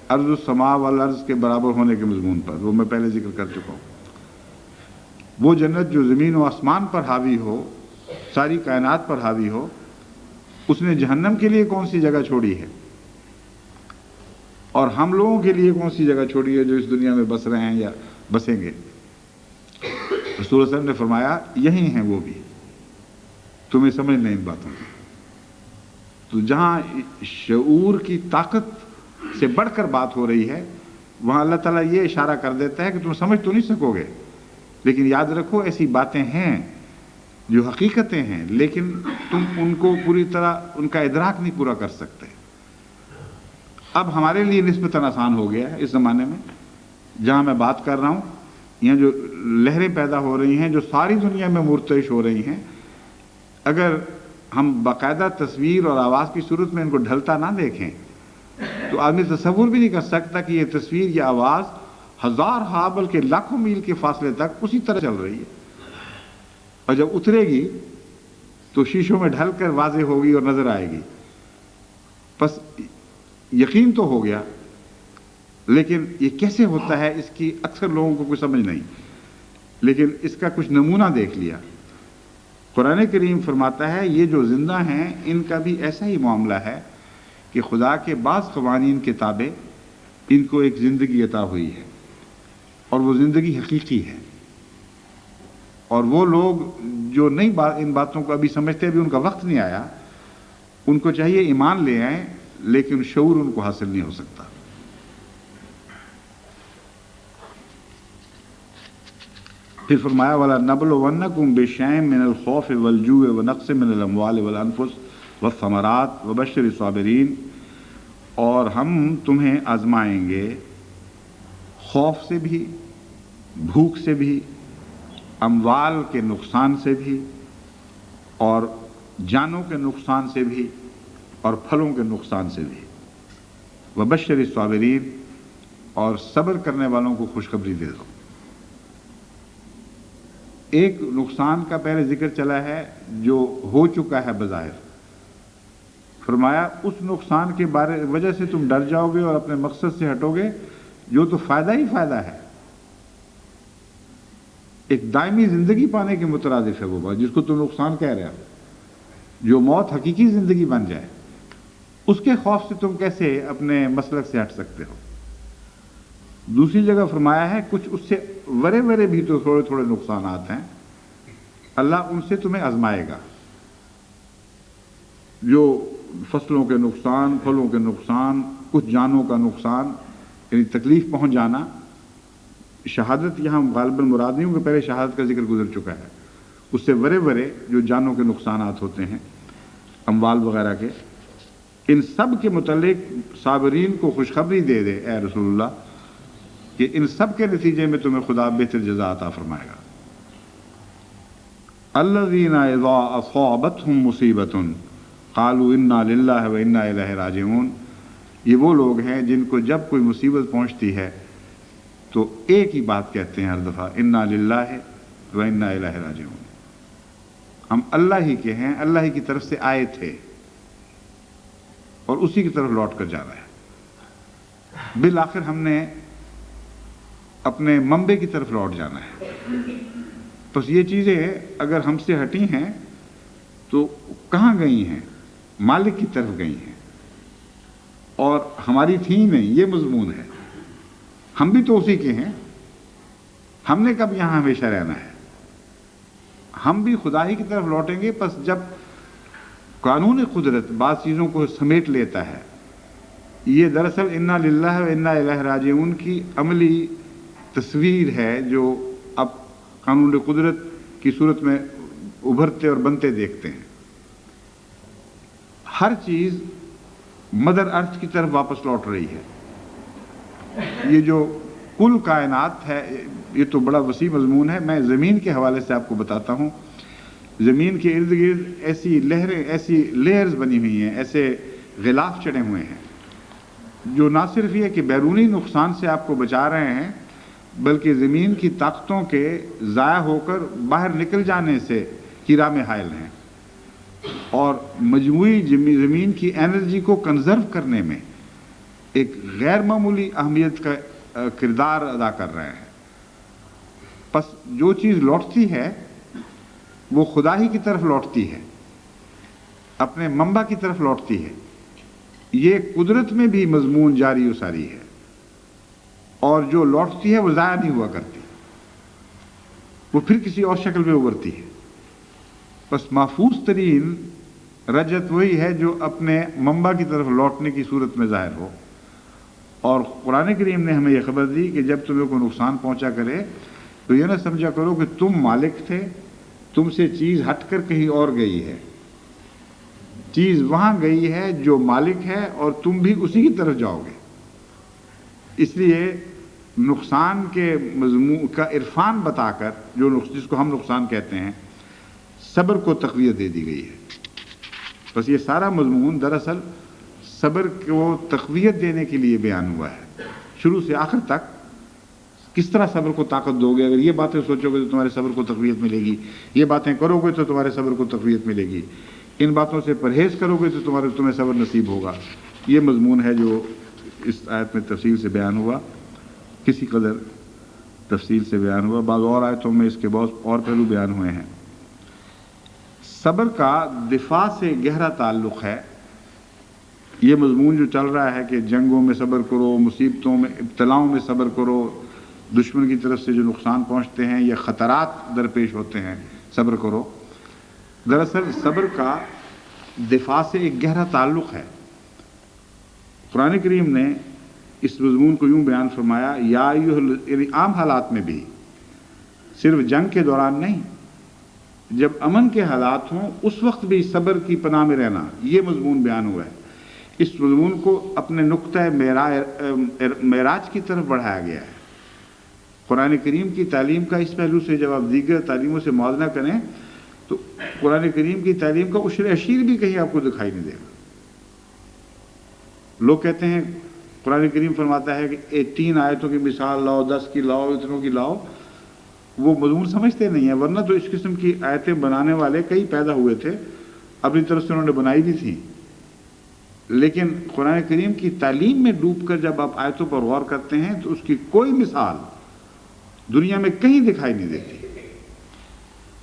عرض السماء والارض کے برابر ہونے کے مضمون پر. وہ میں پہلے ذکر کر چکا ہوں. وہ جنت جو زمین و آسمان پر حاوی ہو، ساری کائنات پر حاوی ہو، اس نے جہنم کے لیے کون سی جگہ چھوڑی ہے، اور ہم لوگوں کے لیے کون سی جگہ چھوڑی ہے جو اس دنیا میں بس رہے ہیں یا بسیں گے. رسول اللہ صلی اللہ علیہ وسلم نے فرمایا یہی ہیں وہ بھی، تمہیں سمجھ نہیں ان باتوں کی. تو جہاں شعور کی طاقت سے بڑھ کر بات ہو رہی ہے، وہاں اللہ تعالیٰ یہ اشارہ کر دیتا ہے کہ تم سمجھ تو نہیں سکو گے، لیکن یاد رکھو ایسی باتیں ہیں جو حقیقتیں ہیں، لیکن تم ان کو پوری طرح ان کا ادراک نہیں پورا کر سکتے. اب ہمارے لیے نسبتاً آسان ہو گیا ہے اس زمانے میں جہاں میں بات کر رہا ہوں. یہاں جو لہریں پیدا ہو رہی ہیں جو ساری دنیا میں مرتعش ہو رہی ہیں، اگر ہم باقاعدہ تصویر اور آواز کی صورت میں ان کو ڈھلتا نہ دیکھیں تو آدمی تصور بھی نہیں کر سکتا کہ یہ تصویر یا آواز ہزار ہاں بلکہ لاکھوں میل کے فاصلے تک اسی طرح چل رہی ہے، اور جب اترے گی تو شیشوں میں ڈھل کر واضح ہوگی اور نظر آئے گی. بس یقین تو ہو گیا، لیکن یہ کیسے ہوتا ہے اس کی اکثر لوگوں کو کوئی سمجھ نہیں. لیکن اس کا کچھ نمونہ دیکھ لیا. قرآن کریم فرماتا ہے یہ جو زندہ ہیں ان کا بھی ایسا ہی معاملہ ہے کہ خدا کے بعض قوانین کے تابع ان کو ایک زندگی عطا ہوئی ہے، اور وہ زندگی حقیقی ہے. اور وہ لوگ جو ان باتوں کو ابھی سمجھتے ابھی ان کا وقت نہیں آیا، ان کو چاہیے ایمان لے آئیں، لیکن شعور ان کو حاصل نہیں ہو سکتا. پھر فرمایا وَلَنَبْلُوَنَّكُمْ بِشَيْءٍ مِّنَ الْخَوْفِ وَالْجُوعِ وَنَقْصٍ مِّنَ الْأَمْوَالِ وَالْأَنفُسِ وَالثَّمَرَاتِ وَبَشِّرِ الصَّابِرِينَ. اور ہم تمہیں آزمائیں گے خوف سے بھی، بھوک سے بھی، اموال کے نقصان سے بھی، اور جانوں کے نقصان سے بھی، اور پھلوں کے نقصان سے بھی. وَبَشِّرِ الصَّابِرِينَ، اور صبر کرنے والوں کو خوشخبری دے دو. ایک نقصان کا پہلے ذکر چلا ہے جو ہو چکا ہے بظاہر. فرمایا اس نقصان کے وجہ سے تم ڈر جاؤ گے اور اپنے مقصد سے ہٹو گے جو تو فائدہ ہی فائدہ ہے. ایک دائمی زندگی پانے کے مترادف ہے وہ بات جس کو تم نقصان کہہ رہے ہو. جو موت حقیقی زندگی بن جائے اس کے خوف سے تم کیسے اپنے مسلک سے ہٹ سکتے ہو. دوسری جگہ فرمایا ہے کچھ اس سے ورے بھی تو تھوڑے تھوڑے نقصانات ہیں، اللہ ان سے تمہیں آزمائے گا. جو فصلوں کے نقصان، پھلوں کے نقصان، کچھ جانوں کا نقصان، یعنی تکلیف پہنچ جانا. شہادت یہاں غالباً مراد نہیں ہوں کہ پہلے شہادت کا ذکر گزر چکا ہے. اس سے ورے جو جانوں کے نقصانات ہوتے ہیں، اموال وغیرہ کے، ان سب کے متعلق صابرین کو خوشخبری دے دے اے رسول اللہ کہ ان سب کے نتیجے میں تمہیں خدا بہتر جزا عطا فرمائے گا۔ الذین اذا اصابتهم مصیبۃ قالوا انا للہ و انا الیہ راجعون، یہ وہ لوگ ہیں جن کو جب کوئی مصیبت پہنچتی ہے تو ایک ہی بات کہتے ہیں ہر دفعہ، انا للہ و انا الیہ راجعون، ہم اللہ ہی کے ہیں، اللہ ہی کی طرف سے آئے تھے اور اسی کی طرف لوٹ کر جانا ہے، بالآخر ہم نے اپنے منبع کی طرف لوٹ جانا ہے۔ بس یہ چیزیں اگر ہم سے ہٹی ہیں تو کہاں گئی ہیں؟ مالک کی طرف گئی ہیں، اور ہماری تھی نہیں، یہ مضمون ہے۔ ہم بھی تو اسی کے ہیں، ہم نے کب یہاں ہمیشہ رہنا ہے؟ ہم بھی خدا ہی کی طرف لوٹیں گے۔ پس جب قانون قدرت بعض چیزوں کو سمیٹ لیتا ہے، یہ دراصل انا للہ و انا الیہ راجعون کی عملی تصویر ہے جو اب قانون قدرت کی صورت میں ابھرتے اور بنتے دیکھتے ہیں۔ ہر چیز مدر ارتھ کی طرف واپس لوٹ رہی ہے۔ یہ جو کل کائنات ہے یہ تو بڑا وسیع مضمون ہے، میں زمین کے حوالے سے آپ کو بتاتا ہوں۔ زمین کے ارد گرد ایسی لہریں، ایسی لیئرز بنی ہوئی ہیں، ایسے غلاف چڑھے ہوئے ہیں جو نہ صرف یہ کہ بیرونی نقصان سے آپ کو بچا رہے ہیں، بلکہ زمین کی طاقتوں کے ضائع ہو کر باہر نکل جانے سے کی راہ میں حائل ہیں، اور مجموعی زمین کی انرجی کو کنزرو کرنے میں ایک غیر معمولی اہمیت کا کردار ادا کر رہے ہیں۔ پس جو چیز لوٹتی ہے وہ خدا ہی کی طرف لوٹتی ہے، اپنے منبع کی طرف لوٹتی ہے۔ یہ قدرت میں بھی مضمون جاری و ساری ہے، اور جو لوٹتی ہے وہ ضائع نہیں ہوا کرتی، وہ پھر کسی اور شکل میں ابھرتی ہے۔ بس محفوظ ترین رجت وہی ہے جو اپنے منبع کی طرف لوٹنے کی صورت میں ظاہر ہو، اور قرآن کریم نے ہمیں یہ خبر دی کہ جب تمہیں کوئی نقصان پہنچا کرے تو یہ نہ سمجھا کرو کہ تم مالک تھے، تم سے چیز ہٹ کر کہیں اور گئی ہے۔ چیز وہاں گئی ہے جو مالک ہے، اور تم بھی اسی کی طرف جاؤ گے۔ اس لیے نقصان کے مضمون کا عرفان بتا کر، جس کو ہم نقصان کہتے ہیں، صبر کو تقویت دے دی گئی ہے۔ بس یہ سارا مضمون دراصل صبر کو تقویت دینے کے لیے بیان ہوا ہے، شروع سے آخر تک۔ کس طرح صبر کو طاقت دو گے؟ اگر یہ باتیں سوچو گے تو تمہارے صبر کو تقویت ملے گی، یہ باتیں کرو گے تو تمہارے صبر کو تقویت ملے گی، ان باتوں سے پرہیز کرو گے تو تمہیں صبر نصیب ہوگا۔ یہ مضمون ہے جو اس آیت میں تفصیل سے بیان ہوا، کسی قدر تفصیل سے بیان ہوا۔ بعض اور آیتوں میں اس کے بہت اور پہلو بیان ہوئے ہیں۔ صبر کا دفاع سے گہرا تعلق ہے۔ یہ مضمون جو چل رہا ہے کہ جنگوں میں صبر کرو، مصیبتوں میں، ابتلاؤں میں صبر کرو، دشمن کی طرف سے جو نقصان پہنچتے ہیں یا خطرات درپیش ہوتے ہیں صبر کرو، دراصل صبر کا دفاع سے ایک گہرا تعلق ہے۔ قرآن کریم نے اس مضمون کو یوں بیان فرمایا، یا یعنی عام حالات میں بھی، صرف جنگ کے دوران نہیں، جب امن کے حالات ہوں اس وقت بھی صبر کی پناہ میں رہنا، یہ مضمون بیان ہوا ہے۔ اس مضمون کو اپنے نقطہ معراج کی طرف بڑھایا گیا ہے۔ قرآن کریم کی تعلیم کا اس پہلو سے جب آپ دیگر تعلیموں سے موازنہ کریں تو قرآن کریم کی تعلیم کا عشر اشیر بھی کہیں آپ کو دکھائی نہیں دے گا۔ لوگ کہتے ہیں، قرآن کریم فرماتا ہے کہ 3 آیتوں کی مثال لاؤ، 10 کی لاؤ، اتنوں کی لاؤ، وہ مضمون سمجھتے نہیں ہیں، ورنہ تو اس قسم کی آیتیں بنانے والے کئی پیدا ہوئے تھے، اپنی طرف سے انہوں نے بنائی بھی تھیں، لیکن قرآن کریم کی تعلیم میں ڈوب کر جب آپ آیتوں پر غور کرتے ہیں تو اس کی کوئی مثال دنیا میں کہیں دکھائی نہیں دیتی۔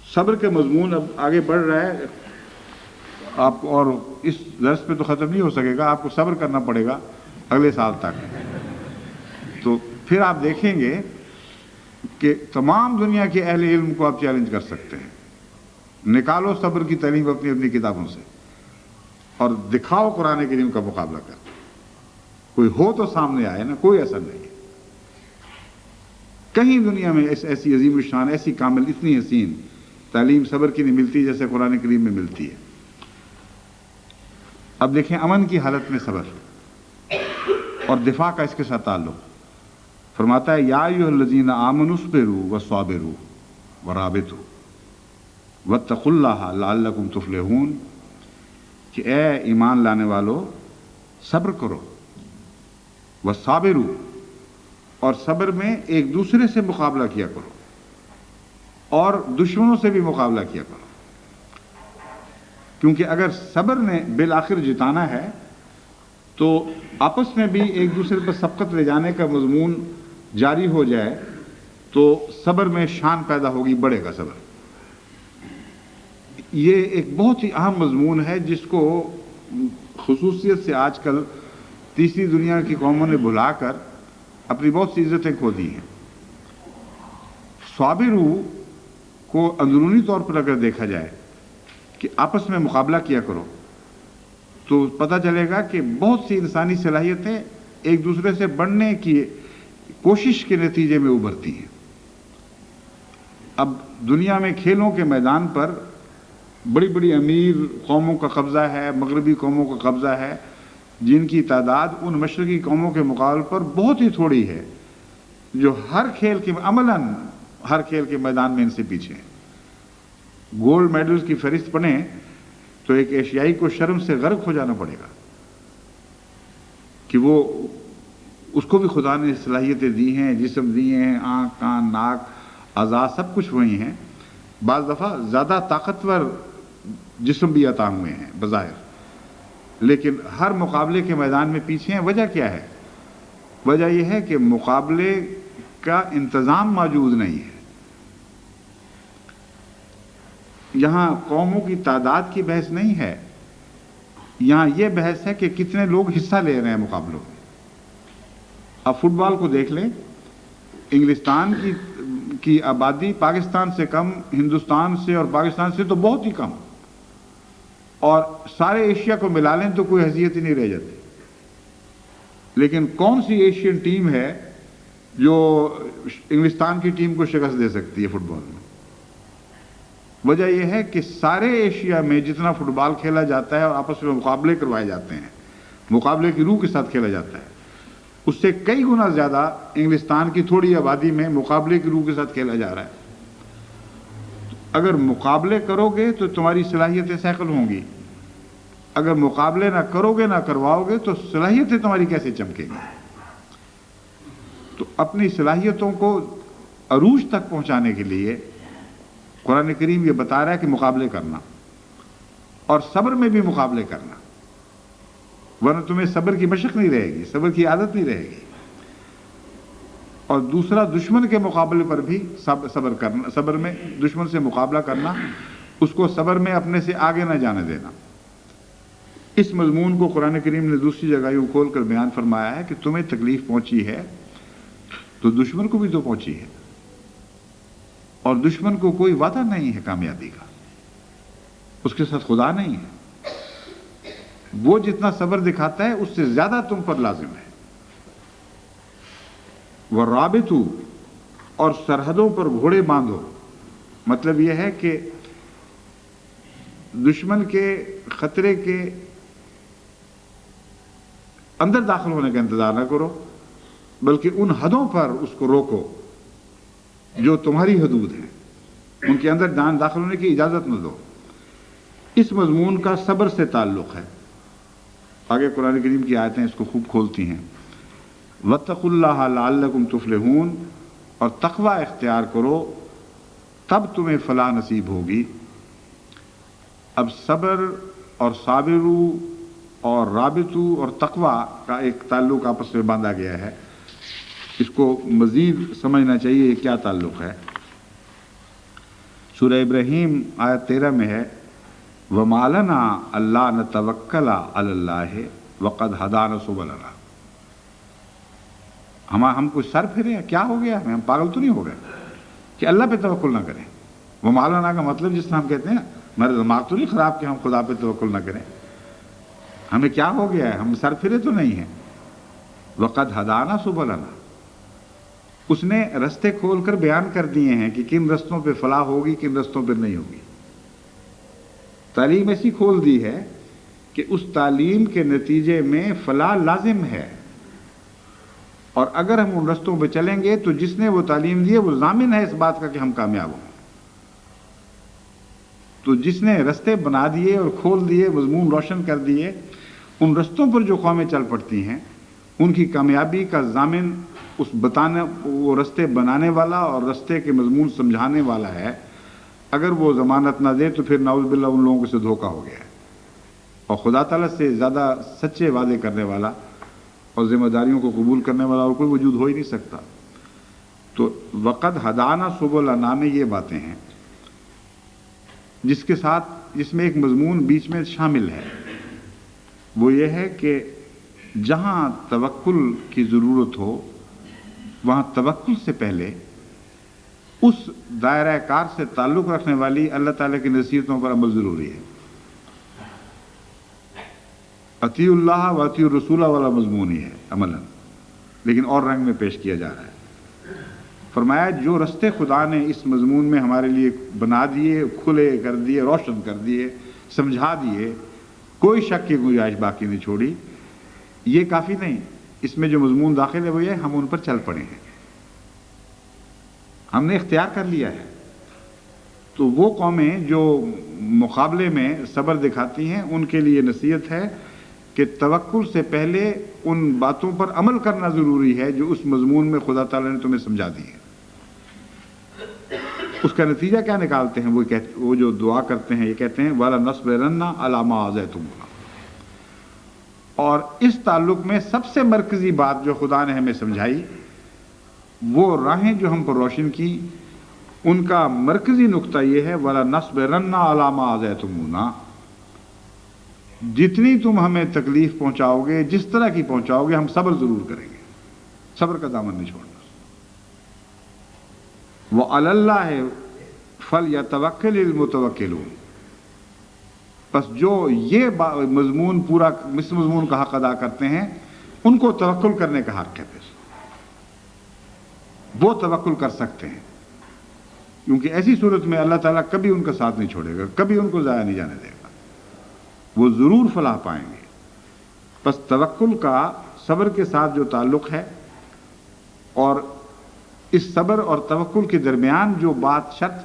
صبر کے مضمون اب آگے بڑھ رہا ہے، آپ اور اس درس پہ تو ختم نہیں ہو سکے گا، آپ کو صبر کرنا پڑے گا اگلے سال تک۔ تو پھر آپ دیکھیں گے کہ تمام دنیا کے اہل علم کو آپ چیلنج کر سکتے ہیں، نکالو صبر کی تعلیم اپنی اپنی کتابوں سے اور دکھاؤ قرآن کریم کا مقابلہ کر، کوئی ہو تو سامنے آئے نا، کوئی ایسا نہیں ہے کہیں دنیا میں ایسی عظیم الشان، ایسی کامل، اتنی حسین تعلیم صبر کی نہیں ملتی جیسے قرآن کریم میں ملتی ہے۔ اب دیکھیں امن کی حالت میں صبر اور دفاع کا اس کے ساتھ تعلق۔ فرماتا ہے یا ایھا الذین آمنوا اصبروا وصابروا ورابطوا واتقوا اللہ لعلکم تفلحون، کہ اے ایمان لانے والو صبر کرو، وصابروا، اور صبر میں ایک دوسرے سے مقابلہ کیا کرو اور دشمنوں سے بھی مقابلہ کیا کرو، کیونکہ اگر صبر نے بالآخر جتانا ہے تو آپس میں بھی ایک دوسرے پر سبقت لے جانے کا مضمون جاری ہو جائے تو صبر میں شان پیدا ہوگی، بڑھے گا صبر۔ یہ ایک بہت ہی اہم مضمون ہے جس کو خصوصیت سے آج کل تیسری دنیا کی قوموں نے بھلا کر اپنی بہت سی عزتیں کھو دی ہیں۔ صابرو کو اندرونی طور پر اگر دیکھا جائے کہ آپس میں مقابلہ کیا کرو تو پتہ چلے گا کہ بہت سی انسانی صلاحیتیں ایک دوسرے سے بڑھنے کی کوشش کے نتیجے میں ابھرتی ہیں۔ اب دنیا میں کھیلوں کے میدان پر بڑی بڑی امیر قوموں کا قبضہ ہے، مغربی قوموں کا قبضہ ہے، جن کی تعداد ان مشرقی قوموں کے مقابلے پر بہت ہی تھوڑی ہے، جو ہر کھیل کے عملاً ہر کھیل کے میدان میں ان سے پیچھے ہیں۔ گولڈ میڈلز کی فہرست پڑھیں تو ایک ایشیائی کو شرم سے غرق ہو جانا پڑے گا کہ وہ اس کو بھی خدا نے صلاحیتیں دی ہیں، جسم دیے ہیں، آنکھ، کان، ناک، اعضاء سب کچھ وہی ہیں، بعض دفعہ زیادہ طاقتور جسم بھی عطا ہوئے ہیں بظاہر، لیکن ہر مقابلے کے میدان میں پیچھے ہیں۔ وجہ کیا ہے؟ وجہ یہ ہے کہ مقابلے کا انتظام موجود نہیں ہے۔ یہاں قوموں کی تعداد کی بحث نہیں ہے، یہاں یہ بحث ہے کہ کتنے لوگ حصہ لے رہے ہیں مقابلوں میں۔ اب فٹ بال کو دیکھ لیں، انگلستان کی آبادی پاکستان سے کم، ہندوستان سے اور پاکستان سے تو بہت ہی کم، اور سارے ایشیا کو ملا لیں تو کوئی حیثیت ہی نہیں رہ جاتی۔ لیکن کون سی ایشین ٹیم ہے جو انگلستان کی ٹیم کو شکست دے سکتی ہے فٹ بال میں؟ وجہ یہ ہے کہ سارے ایشیا میں جتنا فٹ بال کھیلا جاتا ہے اور آپس میں مقابلے کروائے جاتے ہیں، مقابلے کی روح کے ساتھ کھیلا جاتا ہے، اس سے کئی گنا زیادہ انگلستان کی تھوڑی آبادی میں مقابلے کی روح کے ساتھ کھیلا جا رہا ہے۔ اگر مقابلے کرو گے تو تمہاری صلاحیتیں سیکل ہوں گی، اگر مقابلے نہ کرو گے، نہ کرواؤ گے تو صلاحیتیں تمہاری کیسے چمکیں گی؟ تو اپنی صلاحیتوں کو عروج تک پہنچانے کے لیے قرآن کریم یہ بتا رہا ہے کہ مقابلے کرنا اور صبر میں بھی مقابلے کرنا، ورنہ تمہیں صبر کی مشق نہیں رہے گی، صبر کی عادت نہیں رہے گی۔ اور دوسرا، دشمن کے مقابلے پر بھی صبر کرنا، صبر میں دشمن سے مقابلہ کرنا، اس کو صبر میں اپنے سے آگے نہ جانے دینا۔ اس مضمون کو قرآن کریم نے دوسری جگہ یوں کھول کر بیان فرمایا ہے کہ تمہیں تکلیف پہنچی ہے تو دشمن کو بھی تو پہنچی ہے، اور دشمن کو کوئی وعدہ نہیں ہے کامیابی کا، اس کے ساتھ خدا نہیں ہے، وہ جتنا صبر دکھاتا ہے اس سے زیادہ تم پر لازم ہے۔ وَرَابِطُوا، اور سرحدوں پر گھوڑے باندھو، مطلب یہ ہے کہ دشمن کے خطرے کے اندر داخل ہونے کا انتظار نہ کرو، بلکہ ان حدوں پر اس کو روکو جو تمہاری حدود ہیں، ان کے اندر جان داخل ہونے کی اجازت نہ دو۔ اس مضمون کا صبر سے تعلق ہے۔ آگے قرآن کریم کی آیتیں اس کو خوب کھولتی ہیں۔ وَاتَّقُوا اللَّهَ لَعَلَّكُمْ تُفْلِحُونَ، اور تقوی اختیار کرو تب تمہیں فلاح نصیب ہوگی۔ اب صبر اور صابرو اور رابطو اور تقوی کا ایک تعلق آپس میں باندھا گیا ہے، اس کو مزید سمجھنا چاہیے یہ کیا تعلق ہے۔ سورہ ابراہیم آیت 13 میں ہے وَمَا لَنَا أَلَّا نَتَوَكَّلَ عَلَى اللَّهِ وَقَدْ هَدَانَا سُبُلَنَا، ہم کوئی سر پھرے ہیں، کیا ہو گیا ہمیں، ہم پاگل تو نہیں ہو گئے کہ اللہ پہ توکل نہ کریں۔ وَمَا لَنَا کا مطلب جس طرح ہم کہتے ہیں ہمارا دماغ تو نہیں خراب کہ ہم خدا پہ توکل نہ کریں، ہمیں کیا ہو گیا ہے، ہم سر پھرے تو نہیں ہیں۔ وَقَدْ هَدَانَا سُبُلَنَا، اس نے رستے کھول کر بیان کر دیے ہیں کہ کن رستوں پہ فلاح ہوگی، کن رستوں پہ نہیں ہوگی۔ تعلیم ایسی کھول دی ہے کہ اس تعلیم کے نتیجے میں فلاح لازم ہے، اور اگر ہم ان رستوں پہ چلیں گے تو جس نے وہ تعلیم دی ہے وہ ضامن ہے اس بات کا کہ ہم کامیاب ہوں. تو جس نے رستے بنا دیے اور کھول دیے، مضمون روشن کر دیے، ان رستوں پر جو قومیں چل پڑتی ہیں ان کی کامیابی کا ضامن وہ رستے بنانے والا اور رستے کے مضمون سمجھانے والا ہے. اگر وہ ضمانت نہ دے تو پھر نعوذ باللہ ان لوگوں سے دھوکہ ہو گیا ہے. اور خدا تعالیٰ سے زیادہ سچے وعدے کرنے والا اور ذمہ داریوں کو قبول کرنے والا اور کوئی وجود ہو ہی نہیں سکتا. تو وقد ہدانا سبلنا میں یہ باتیں ہیں جس میں ایک مضمون بیچ میں شامل ہے. وہ یہ ہے کہ جہاں توکل کی ضرورت ہو وہاں توکل سے پہلے اس دائرہ کار سے تعلق رکھنے والی اللہ تعالیٰ کی نصیحتوں پر عمل ضروری ہے. اطیعوا اللہ و اطیعوا الرسول والا مضمون ہی ہے عملاً، لیکن اور رنگ میں پیش کیا جا رہا ہے. فرمایا جو رستے خدا نے اس مضمون میں ہمارے لیے بنا دیے، کھلے کر دیے، روشن کر دیے، سمجھا دیے، کوئی شک کی گنجائش باقی نہیں چھوڑی، یہ کافی نہیں. اس میں جو مضمون داخل ہے وہ یہ ہم ان پر چل پڑے ہیں، ہم نے اختیار کر لیا ہے. تو وہ قومیں جو مقابلے میں صبر دکھاتی ہیں ان کے لیے نصیحت ہے کہ توکل سے پہلے ان باتوں پر عمل کرنا ضروری ہے جو اس مضمون میں خدا تعالیٰ نے تمہیں سمجھا دی ہے. اس کا نتیجہ کیا نکالتے ہیں؟ وہ جو دعا کرتے ہیں یہ کہتے ہیں وَلَنَصْبِرَنَّ عَلَىٰ مَا آذَيْتُمُونَا. اور اس تعلق میں سب سے مرکزی بات جو خدا نے ہمیں سمجھائی، وہ راہیں جو ہم پر روشن کی، ان کا مرکزی نقطہ یہ ہے وَلَنَصْبِرَنَّ عَلَىٰ مَا آذَيْتُمُونَا. جتنی تم ہمیں تکلیف پہنچاؤ گے، جس طرح کی پہنچاؤ گے، ہم صبر ضرور کریں گے، صبر کا دامن نہیں چھوڑنا. وَعَلَى اللَّهِ فَلْيَتَوَكَّلِ الْمُتَوَكِّلُونَ. بس جو یہ مضمون پورا اس مضمون کا حق ادا کرتے ہیں ان کو توکل کرنے کا حق ہے. پھر وہ توکل کر سکتے ہیں، کیونکہ ایسی صورت میں اللہ تعالیٰ کبھی ان کا ساتھ نہیں چھوڑے گا، کبھی ان کو ضائع نہیں جانے دے گا، وہ ضرور فلاح پائیں گے. بس توکل کا صبر کے ساتھ جو تعلق ہے اور اس صبر اور توکل کے درمیان جو بات شرط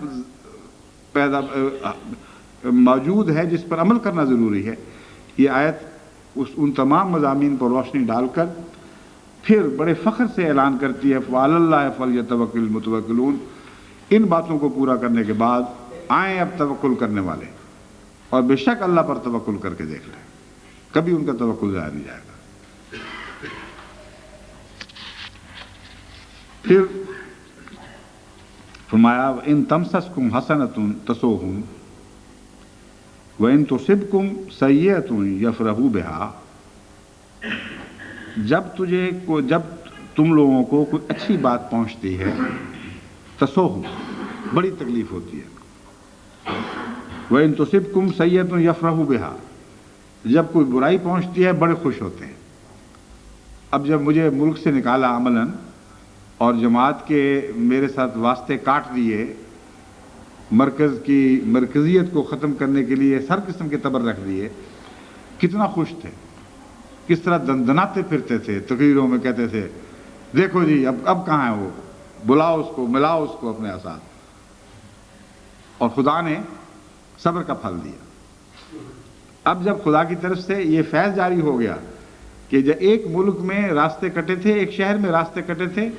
پیدا موجود ہے جس پر عمل کرنا ضروری ہے، یہ آیت ان تمام مضامین پر روشنی ڈال کر پھر بڑے فخر سے اعلان کرتی ہے فَعَلَى اللَّهِ فَلْيَتَوَكَّلِ الْمُتَوَكِّلُونَ. ان باتوں کو پورا کرنے کے بعد آئیں اب توکل کرنے والے، اور بے شک اللہ پر توکل کر کے دیکھ لیں، کبھی ان کا توکل ضائع نہیں جائے گا. پھر فرمایا ان تمسسکم حسنۃ تسؤہم وان تصبکم سیئۃ یفرحوا بہا. جب تم لوگوں کو کوئی اچھی بات پہنچتی ہے، تسؤہم بڑی تکلیف ہوتی ہے، وان تصبکم سیئۃ یفرحوا بہا، جب کوئی برائی پہنچتی ہے بڑے خوش ہوتے ہیں. اب جب مجھے ملک سے نکالا عملاً اور جماعت کے میرے ساتھ واسطے کاٹ دیے، مرکز کی مرکزیت کو ختم کرنے کے لیے ہر قسم کے تبر رکھ دیے، کتنا خوش تھے، کس طرح دندناتے پھرتے تھے، تقریروں میں کہتے تھے دیکھو جی اب کہاں ہے وہ، بلاؤ اس کو، ملاؤ اس کو اپنے ساتھ. اور خدا نے صبر کا پھل دیا. اب جب خدا کی طرف سے یہ فیض جاری ہو گیا کہ جب ایک ملک میں راستے کٹے تھے، ایک شہر میں راستے کٹے تھے،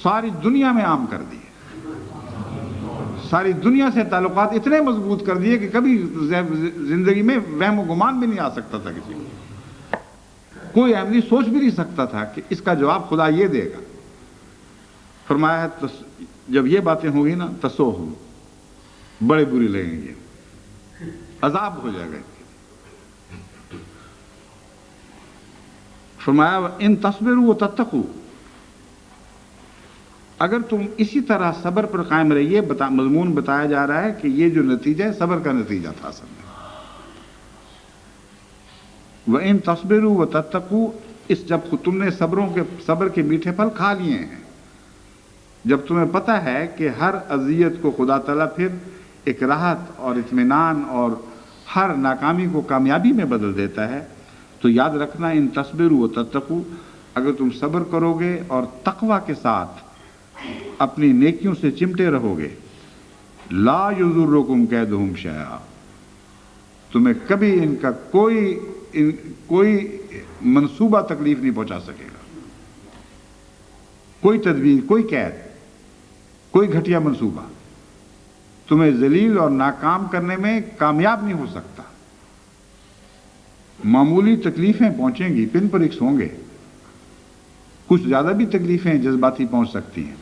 ساری دنیا میں عام کر دیے، ساری دنیا سے تعلقات اتنے مضبوط کر دیے کہ کبھی زندگی میں وہم و گمان بھی نہیں آ سکتا تھا کسی کو، کوئی احمدی سوچ بھی نہیں سکتا تھا کہ اس کا جواب خدا یہ دے گا. فرمایا ہے جب یہ باتیں ہوں گی نا تسؤہم، بڑے بری لگیں گے، عذاب ہو جائے گا. فرمایا ان تصبروا وتتقوا، اگر تم اسی طرح صبر پر قائم رہیے. مضمون بتایا جا رہا ہے کہ یہ جو نتیجہ ہے صبر کا نتیجہ تھا اصل میں. وَإِن تَصْبِرُوا وَتَتَّقُوا، جب تم نے صبر کے میٹھے پھل کھا لیے ہیں، جب تمہیں پتہ ہے کہ ہر اذیت کو خدا تعالیٰ پھر ایک راحت اور اطمینان اور ہر ناکامی کو کامیابی میں بدل دیتا ہے، تو یاد رکھنا ان تصبروا وتتقوا، اگر تم صبر کرو گے اور تقوی کے ساتھ اپنی نیکیوں سے چمٹے رہو گے، لا یضرکم کیدہم شیئا، تمہیں کبھی ان کا کوئی منصوبہ تکلیف نہیں پہنچا سکے گا، کوئی تدبیر، کوئی قید، کوئی گھٹیا منصوبہ تمہیں ذلیل اور ناکام کرنے میں کامیاب نہیں ہو سکتا۔ معمولی تکلیفیں پہنچیں گی، پن پر ایکس ہوں گے، کچھ زیادہ بھی تکلیفیں جذباتی پہنچ سکتی ہیں،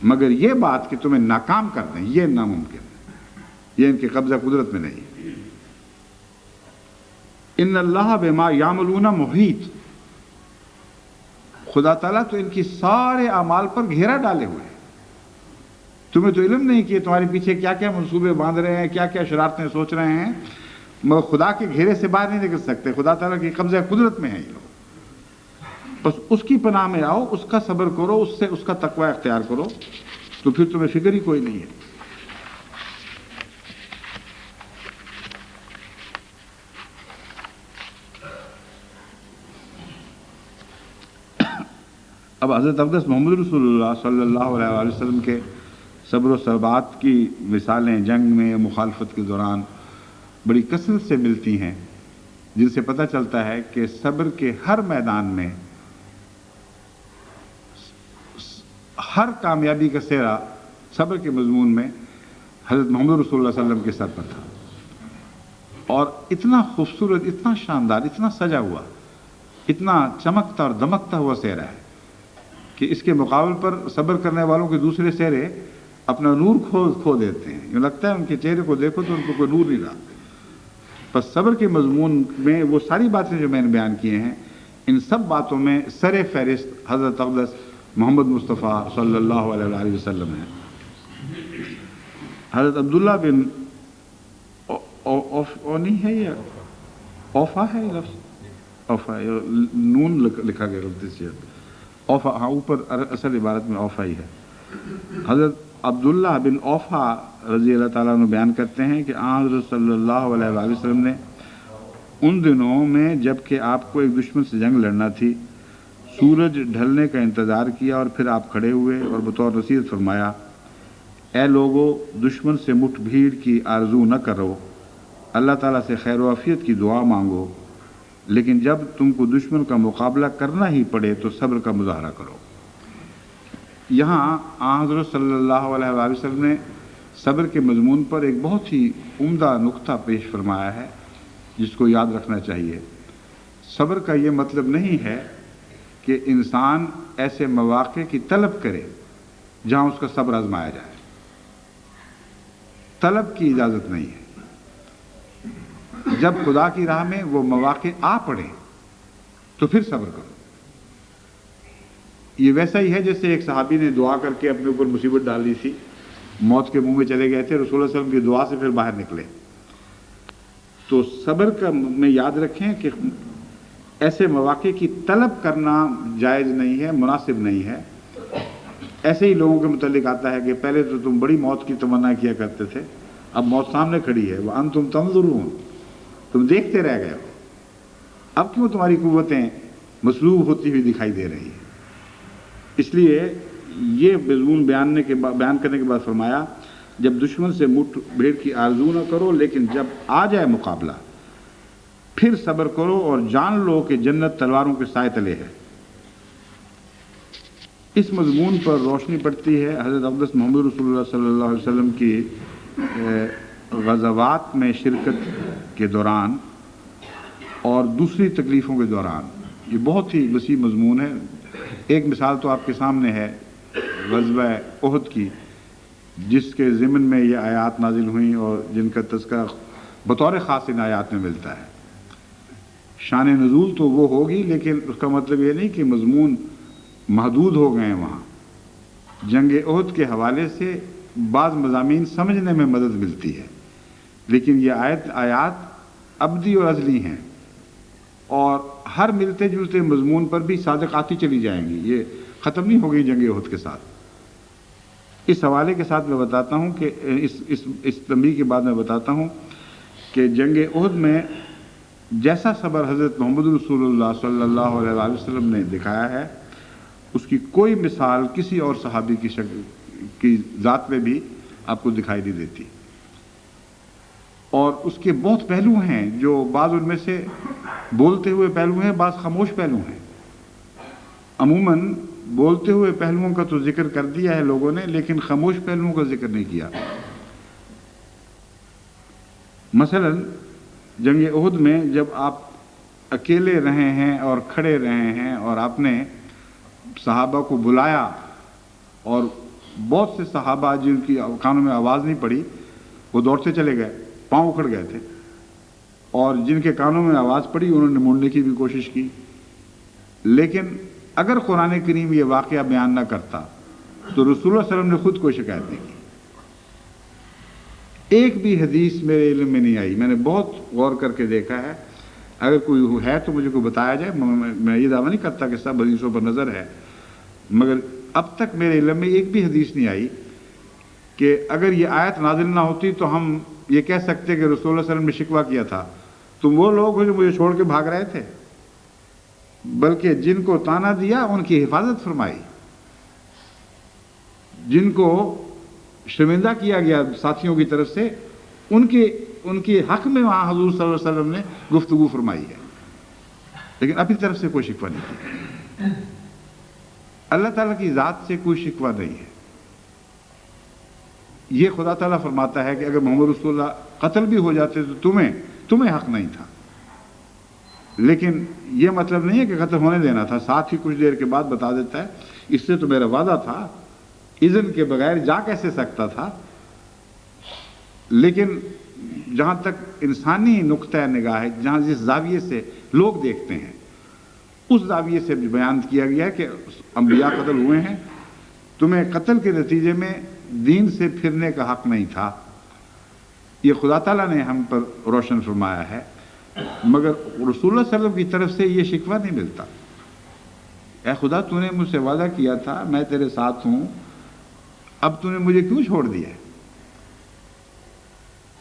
مگر یہ بات کہ تمہیں ناکام کر دیں یہ ناممکن ہے، یہ ان کے قبضہ قدرت میں نہیں۔ ان اللہ بما یعملون محیط، خدا تعالیٰ تو ان کی سارے اعمال پر گھیرا ڈالے ہوئے ہیں، تمہیں تو علم نہیں کہ تمہارے پیچھے کیا کیا منصوبے باندھ رہے ہیں، کیا کیا شرارتیں سوچ رہے ہیں، مگر خدا کے گھیرے سے باہر نہیں نکل سکتے، خدا تعالیٰ کی قبضہ قدرت میں ہے یہ لوگ۔ بس اس کی پناہ میں آؤ، اس کا صبر کرو، اس کا تقوی اختیار کرو، تو پھر تمہیں فکر ہی کوئی نہیں ہے۔ اب حضرت اقدس محمد رسول اللہ صلی اللہ علیہ وسلم کے صبر و ثبات کی مثالیں جنگ میں مخالفت کے دوران بڑی کثرت سے ملتی ہیں، جن سے پتہ چلتا ہے کہ صبر کے ہر میدان میں ہر کامیابی کا سہرا صبر کے مضمون میں حضرت محمد رسول اللہ صلی اللہ علیہ وسلم کے سر پر تھا، اور اتنا خوبصورت، اتنا شاندار، اتنا سجا ہوا، اتنا چمکتا اور دمکتا ہوا سہرا ہے کہ اس کے مقابل پر صبر کرنے والوں کے دوسرے چہرے اپنا نور کھو دیتے ہیں، یوں لگتا ہے ان کے چہرے کو دیکھو تو ان کو کوئی نور نہیں رہا۔ بس صبر کے مضمون میں وہ ساری باتیں جو میں نے بیان کیے ہیں، ان سب باتوں میں سر فہرست حضرت اقدس محمد مصطفیٰ صلی اللہ علیہ وآلہ وسلم ہے۔ حضرت عبداللہ بن اونی ہے یا اوفا ہے یہ لفظ؟ اوفا، نون لکھا گیا غلطی سے، اوفا، ہاں اوپر اصل عبارت میں اوفا ہی ہے۔ حضرت عبداللہ بن اوفا رضی اللہ تعالیٰ عنہ بیان کرتے ہیں کہ حضرت صلی اللہ علیہ وآلہ وسلم نے ان دنوں میں جب کہ آپ کو ایک دشمن سے جنگ لڑنا تھی، سورج ڈھلنے کا انتظار کیا اور پھر آپ کھڑے ہوئے اور بطور نصیحت فرمایا، اے لوگو، دشمن سے مٹھ بھیڑ کی آرزو نہ کرو، اللہ تعالیٰ سے خیر و عافیت کی دعا مانگو، لیکن جب تم کو دشمن کا مقابلہ کرنا ہی پڑے تو صبر کا مظاہرہ کرو۔ یہاں حضرت صلی اللہ علیہ وآلہ وسلم نے صبر کے مضمون پر ایک بہت ہی عمدہ نقطہ پیش فرمایا ہے جس کو یاد رکھنا چاہیے۔ صبر کا یہ مطلب نہیں ہے کہ انسان ایسے مواقع کی طلب کرے جہاں اس کا صبر آزمایا جائے، طلب کی اجازت نہیں ہے۔ جب خدا کی راہ میں وہ مواقع آ پڑے تو پھر صبر کرو۔ یہ ویسا ہی ہے جیسے ایک صحابی نے دعا کر کے اپنے اوپر مصیبت ڈال دی تھی، موت کے منہ میں چلے گئے تھے، رسول اللہ صلی اللہ علیہ وسلم کی دعا سے پھر باہر نکلے۔ تو صبر کا میں یاد رکھیں کہ ایسے مواقع کی طلب کرنا جائز نہیں ہے، مناسب نہیں ہے۔ ایسے ہی لوگوں کے متعلق آتا ہے کہ پہلے تو تم بڑی موت کی تمنا کیا کرتے تھے، اب موت سامنے کھڑی ہے، وَأَنْتُمْ تَنْظُرُونَ، تم دیکھتے رہ گئے ہو، اب کیوں تمہاری قوتیں مسلوب ہوتی ہوئی دکھائی دے رہی ہیں۔ اس لیے یہ مضمون بیان کرنے کے بعد فرمایا، جب دشمن سے مٹھ بھیڑ کی آرزو نہ کرو، لیکن جب آ جائے مقابلہ پھر صبر کرو اور جان لو کہ جنت تلواروں کے سائے تلے ہے۔ اس مضمون پر روشنی پڑتی ہے حضرت اقدس محمد رسول اللہ صلی اللہ علیہ وسلم کی غزوات میں شرکت کے دوران اور دوسری تکلیفوں کے دوران۔ یہ بہت ہی وسیع مضمون ہے۔ ایک مثال تو آپ کے سامنے ہے غزوہ احد کی، جس کے ضمن میں یہ آیات نازل ہوئیں اور جن کا تذکرہ بطور خاص ان آیات میں ملتا ہے۔ شان نزول تو وہ ہوگی، لیکن اس کا مطلب یہ نہیں کہ مضمون محدود ہو گئے ہیں۔ وہاں جنگ احد کے حوالے سے بعض مضامین سمجھنے میں مدد ملتی ہے، لیکن یہ آیات ابدی اور ازلی ہیں، اور ہر ملتے جلتے مضمون پر بھی صادق آتی چلی جائیں گی، یہ ختم نہیں ہو گئی جنگ احد کے ساتھ۔ اس حوالے کے ساتھ میں بتاتا ہوں کہ اس تنبیہ کے بعد میں بتاتا ہوں کہ جنگ احد میں جیسا صبر حضرت محمد رسول اللہ صلی اللہ علیہ وسلم نے دکھایا ہے اس کی کوئی مثال کسی اور صحابی کی شکل کی ذات میں بھی آپ کو دکھائی نہیں دیتی. اور اس کے بہت پہلو ہیں جو بعض ان میں سے بولتے ہوئے پہلو ہیں، بعض خاموش پہلو ہیں. عموماً بولتے ہوئے پہلوؤں کا تو ذکر کر دیا ہے لوگوں نے، لیکن خاموش پہلوؤں کا ذکر نہیں کیا. مثلا جنگ احد میں جب آپ اکیلے رہے ہیں اور کھڑے رہے ہیں اور آپ نے صحابہ کو بلایا اور بہت سے صحابہ جن کی کانوں میں آواز نہیں پڑی وہ دوڑتے چلے گئے، پاؤں اکھڑ گئے تھے، اور جن کے کانوں میں آواز پڑی انہوں نے مڑنے کی بھی کوشش کی. لیکن اگر قرآن کریم یہ واقعہ بیان نہ کرتا تو رسول اللہ صلی اللہ علیہ وسلم نے خود کوئی شکایت نہیں کی. ایک بھی حدیث میرے علم میں نہیں آئی. میں نے بہت غور کر کے دیکھا ہے، اگر کوئی ہے تو مجھے کو بتایا جائے. میں یہ دعویٰ نہیں کرتا کہ سب حدیثوں پر نظر ہے، مگر اب تک میرے علم میں ایک بھی حدیث نہیں آئی کہ اگر یہ آیت نازل نہ ہوتی تو ہم یہ کہہ سکتے کہ رسول اللہ صلی اللہ علیہ وسلم نے شکوہ کیا تھا تم وہ لوگ ہو جو مجھے چھوڑ کے بھاگ رہے تھے، بلکہ جن کو تانا دیا ان کی حفاظت فرمائی، جن کو شرمندہ کیا گیا ساتھیوں کی طرف سے ان کے حق میں وہاں حضور صلی اللہ علیہ وسلم نے گفتگو فرمائی ہے، لیکن اپنی طرف سے کوئی شکوہ نہیں کیا. اللہ تعالیٰ کی ذات سے کوئی شکوہ نہیں ہے. یہ خدا تعالیٰ فرماتا ہے کہ اگر محمد رسول اللہ قتل بھی ہو جاتے تو تمہیں حق نہیں تھا، لیکن یہ مطلب نہیں ہے کہ قتل ہونے دینا تھا. ساتھ ہی کچھ دیر کے بعد بتا دیتا ہے اس سے تو میرا وعدہ تھا، اذن کے بغیر جا کیسے سکتا تھا. لیکن جہاں تک انسانی نقطہ نگاہ ہے، جہاں جس زاویے سے لوگ دیکھتے ہیں اس زاویے سے بیان کیا گیا ہے کہ انبیاء قتل ہوئے ہیں، تمہیں قتل کے نتیجے میں دین سے پھرنے کا حق نہیں تھا. یہ خدا تعالیٰ نے ہم پر روشن فرمایا ہے، مگر رسول اللہ صلی اللہ علیہ وسلم کی طرف سے یہ شکوہ نہیں ملتا. اے خدا تو نے مجھ سے وعدہ کیا تھا میں تیرے ساتھ ہوں، اب تو نے مجھے کیوں چھوڑ دیا ہے.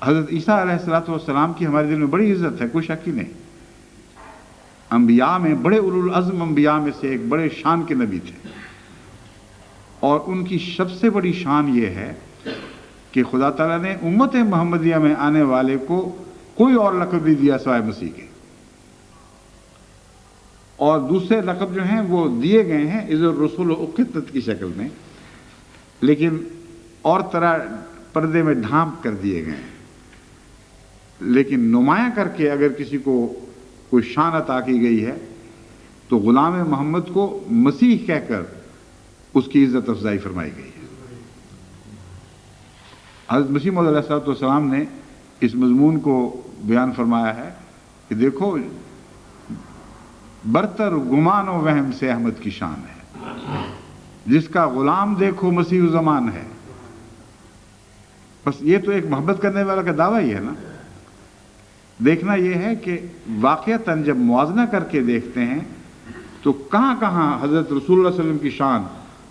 حضرت عیسیٰ علیہ السلام کی ہمارے دل میں بڑی عزت ہے، کوئی شک ہی نہیں. انبیاء میں بڑے اولو العزم انبیاء میں سے ایک بڑے شان کے نبی تھے، اور ان کی سب سے بڑی شان یہ ہے کہ خدا تعالیٰ نے امت محمدیہ میں آنے والے کو کوئی اور لقب نہیں دیا سوائے مسیح کے، اور دوسرے لقب جو ہیں وہ دیے گئے ہیں اذ الرسول اقتت کی شکل میں، لیکن اور طرح پردے میں ڈھانپ کر دیے گئے ہیں. لیکن نمایاں کر کے اگر کسی کو کوئی شان عطا کی گئی ہے تو غلام محمد کو مسیح کہہ کر اس کی عزت افزائی فرمائی گئی ہے. حضرت مسیح موعود علیہ السلام نے اس مضمون کو بیان فرمایا ہے کہ دیکھو برتر گمان و وہم سے احمد کی شان ہے، جس کا غلام دیکھو مسیح زمان ہے. بس یہ تو ایک محبت کرنے والا کا دعویٰ ہی ہے نا. دیکھنا یہ ہے کہ واقعتاً جب موازنہ کر کے دیکھتے ہیں تو کہاں کہاں حضرت رسول اللہ صلی اللہ علیہ وسلم کی شان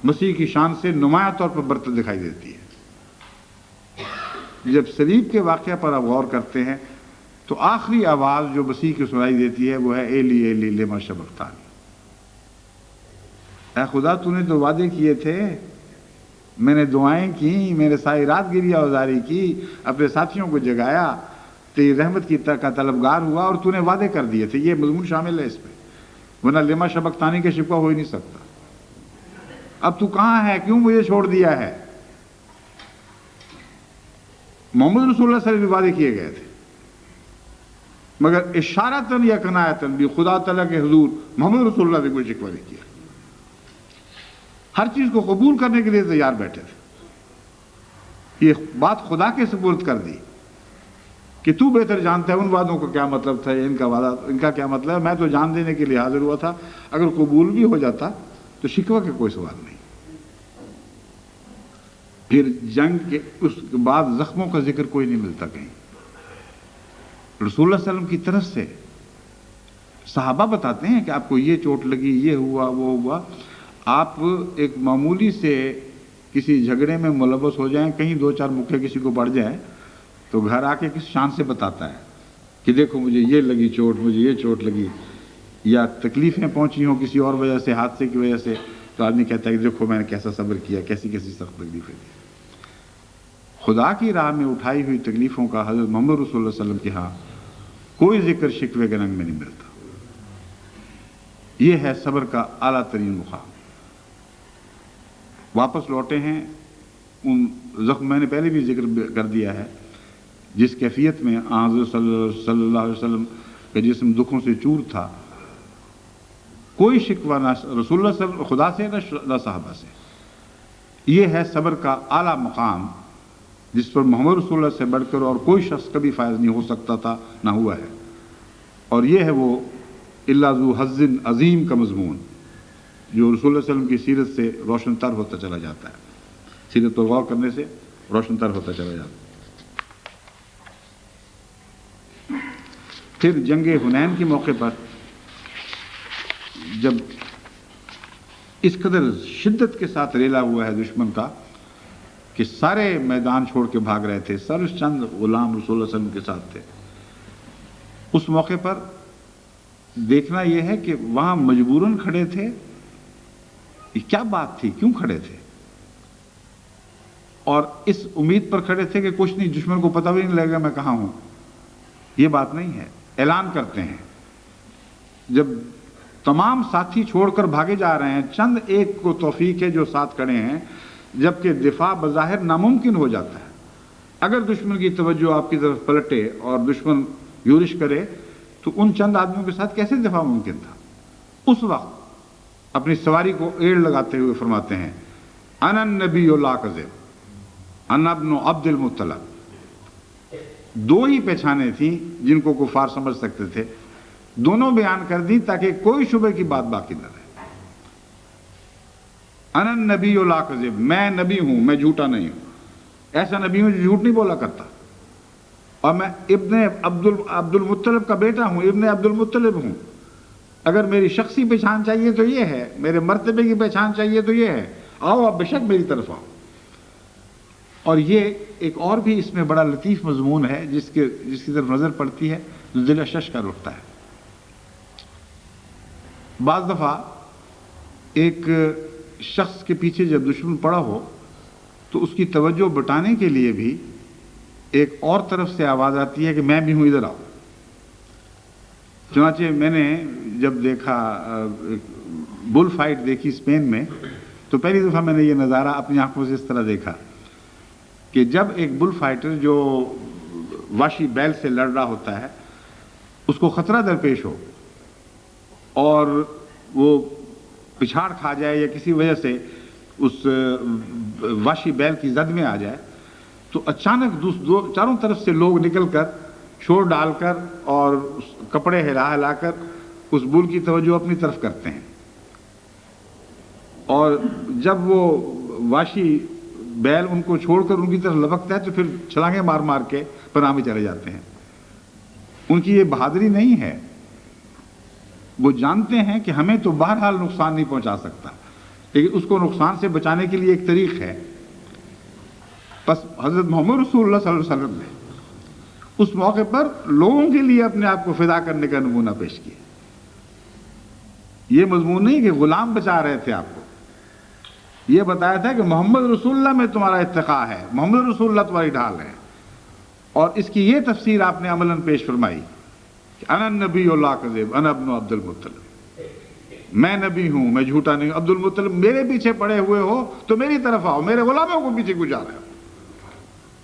مسیح کی شان سے نمایاں طور پر برتر دکھائی دیتی ہے. جب صلیب کے واقعہ پر آپ غور کرتے ہیں تو آخری آواز جو مسیح کی سنائی دیتی ہے وہ ہے ایلی ایلی لما شبقتانی. اے خدا تو نے تو وعدے کیے تھے، میں نے دعائیں کی، میں نے ساری رات گریہ آزاری کی، اپنے ساتھیوں کو جگایا، تیری رحمت کی کا طلبگار ہوا، اور تو نے وعدے کر دیے تھے. یہ مضمون شامل ہے اس میں، ورنہ لما شبقتانی کے شکوہ ہو ہی نہیں سکتا. اب تو کہاں ہے، کیوں مجھے چھوڑ دیا ہے. محمد رسول اللہ صلی اللہ علیہ وسلم بھی وعدے کیے گئے تھے، مگر اشارتاً یا کنایتاً بھی خدا تعالیٰ کے حضور محمد رسول اللہ نے کوئی شکوہ نہیں کیا. ہر چیز کو قبول کرنے کے لیے تیار بیٹھے تھے. یہ بات خدا کے سپرد کر دی کہ تو بہتر جانتا ہے ان وعدوں کا کیا مطلب تھا، ان کا کیا مطلب ہے. میں تو جان دینے کے لیے حاضر ہوا تھا، اگر قبول بھی ہو جاتا تو شکوہ کا کوئی سوال نہیں. پھر جنگ کے اس کے بعد زخموں کا ذکر کوئی نہیں ملتا کہیں. رسول اللہ صلی اللہ علیہ وسلم کی طرف سے صحابہ بتاتے ہیں کہ آپ کو یہ چوٹ لگی، یہ ہوا، وہ ہوا. آپ ایک معمولی سے کسی جھگڑے میں ملوث ہو جائیں، کہیں دو چار مکے کسی کو پڑ جائیں تو گھر آ کے کس شان سے بتاتا ہے کہ دیکھو مجھے یہ لگی چوٹ، مجھے یہ چوٹ لگی، یا تکلیفیں پہنچی ہوں کسی اور وجہ سے، حادثے کی وجہ سے، تو آدمی کہتا ہے کہ دیکھو میں نے کیسا صبر کیا، کیسی کیسی سخت تکلیفیں دی۔ خدا کی راہ میں اٹھائی ہوئی تکلیفوں کا حضرت محمد رسول اللہ صلی اللہ علیہ وسلم کے ہاں کوئی ذکر شکوے کے رنگ میں نہیں ملتا۔ یہ ہے صبر کا اعلیٰ ترین مقام۔ واپس لوٹے ہیں ان زخم، میں نے پہلے بھی ذکر کر دیا ہے، جس کیفیت میں حضرت صلی اللہ علیہ وسلم کا جسم دکھوں سے چور تھا، کوئی شکوہ نہ رسول اللہ صلی اللہ علیہ وسلم خدا سے نہ صحابہ سے۔ یہ ہے صبر کا اعلیٰ مقام، جس پر محمد رسول اللہ سے بڑھ کر اور کوئی شخص کبھی فائز نہیں ہو سکتا تھا، نہ ہوا ہے۔ اور یہ ہے وہ الا ذو حظ عظیم کا مضمون جو رسول اللہ صلی اللہ علیہ وسلم کی سیرت سے روشن تر ہوتا چلا جاتا ہے، سیرت پر غور کرنے سے روشن تر ہوتا چلا جاتا ہے۔ پھر جنگ حنین کے موقع پر جب اس قدر شدت کے ساتھ ریلا ہوا ہے دشمن کا کہ سارے میدان چھوڑ کے بھاگ رہے تھے، صرف چند غلام رسول اللہ صلی اللہ علیہ وسلم کے ساتھ تھے، اس موقع پر دیکھنا یہ ہے کہ وہاں مجبوراً کھڑے تھے۔ یہ کیا بات تھی، کیوں کھڑے تھے؟ اور اس امید پر کھڑے تھے کہ کچھ نہیں، دشمن کو پتہ بھی نہیں لگے گا میں کہاں ہوں، یہ بات نہیں ہے۔ اعلان کرتے ہیں، جب تمام ساتھی چھوڑ کر بھاگے جا رہے ہیں، چند ایک کو توفیق ہے جو ساتھ کھڑے ہیں، جبکہ دفاع بظاہر ناممکن ہو جاتا ہے۔ اگر دشمن کی توجہ آپ کی طرف پلٹے اور دشمن یورش کرے تو ان چند آدمیوں کے ساتھ کیسے دفاع ممکن تھا؟ اس وقت اپنی سواری کو ایڑ لگاتے ہوئے فرماتے ہیں انا النبی لا کذب انا ابن عبد المطلب۔ دو ہی پہچانیں تھیں جن کو کفار سمجھ سکتے تھے، دونوں بیان کر دی تاکہ کوئی شبہ کی بات باقی نہ رہے۔ انا النبی لا کذب، میں نبی ہوں، میں جھوٹا نہیں ہوں، ایسا نبی ہوں جو جھوٹ نہیں بولا کرتا، اور میں ابن عبد المطلب کا بیٹا ہوں، ابن عبد المطلب ہوں۔ اگر میری شخصی پہچان چاہیے تو یہ ہے، میرے مرتبے کی پہچان چاہیے تو یہ ہے، آؤ آپ بے شک میری طرف آؤ۔ اور یہ ایک اور بھی اس میں بڑا لطیف مضمون ہے جس کی طرف نظر پڑتی ہے جو دل اشش کر اٹھتا ہے۔ بعض دفعہ ایک شخص کے پیچھے جب دشمن پڑا ہو تو اس کی توجہ بٹانے کے لیے بھی ایک اور طرف سے آواز آتی ہے کہ میں بھی ہوں، ادھر آؤ۔ چنانچہ میں نے جب دیکھا بل فائٹ دیکھی اسپین میں، تو پہلی دفعہ میں نے یہ نظارہ اپنی آنکھوں سے اس طرح دیکھا کہ جب ایک بل فائٹر جو وحشی بیل سے لڑ رہا ہوتا ہے اس کو خطرہ درپیش ہو اور وہ پچھاڑ کھا جائے یا کسی وجہ سے اس وحشی بیل کی زد میں آ جائے، تو اچانک چاروں طرف سے لوگ نکل کر شور ڈال کر اور کپڑے ہلا ہلا کر اس بل کی توجہ اپنی طرف کرتے ہیں، اور جب وہ وحشی بیل ان کو چھوڑ کر ان کی طرف لپکتا ہے تو پھر چھلانگیں مار مار کے پناہ میں چلے جاتے ہیں۔ ان کی یہ بہادری نہیں ہے، وہ جانتے ہیں کہ ہمیں تو بہرحال نقصان نہیں پہنچا سکتا، لیکن اس کو نقصان سے بچانے کے لیے ایک طریق ہے۔ بس حضرت محمد رسول اللہ صلی اللہ علیہ وسلم نے اس موقع پر لوگوں کے لیے اپنے آپ کو فدا کرنے کا نمونہ پیش کیا۔ یہ مضمون نہیں کہ غلام بچا رہے تھے آپ کو، یہ بتایا تھا کہ محمد رسول اللہ میں تمہارا اتقاء ہے، محمد رسول اللہ تمہاری ڈھال ہے، اور اس کی یہ تفسیر آپ نے عملاً پیش فرمائی کہ انا النبی لا کذب انا ابن عبد المطلب، میں نبی ہوں، میں جھوٹا نہیں ہوں۔ عبد المطلب میرے پیچھے پڑے ہوئے ہو تو میری طرف آؤ، میرے غلاموں کو پیچھے کیوں جا رہے ہو،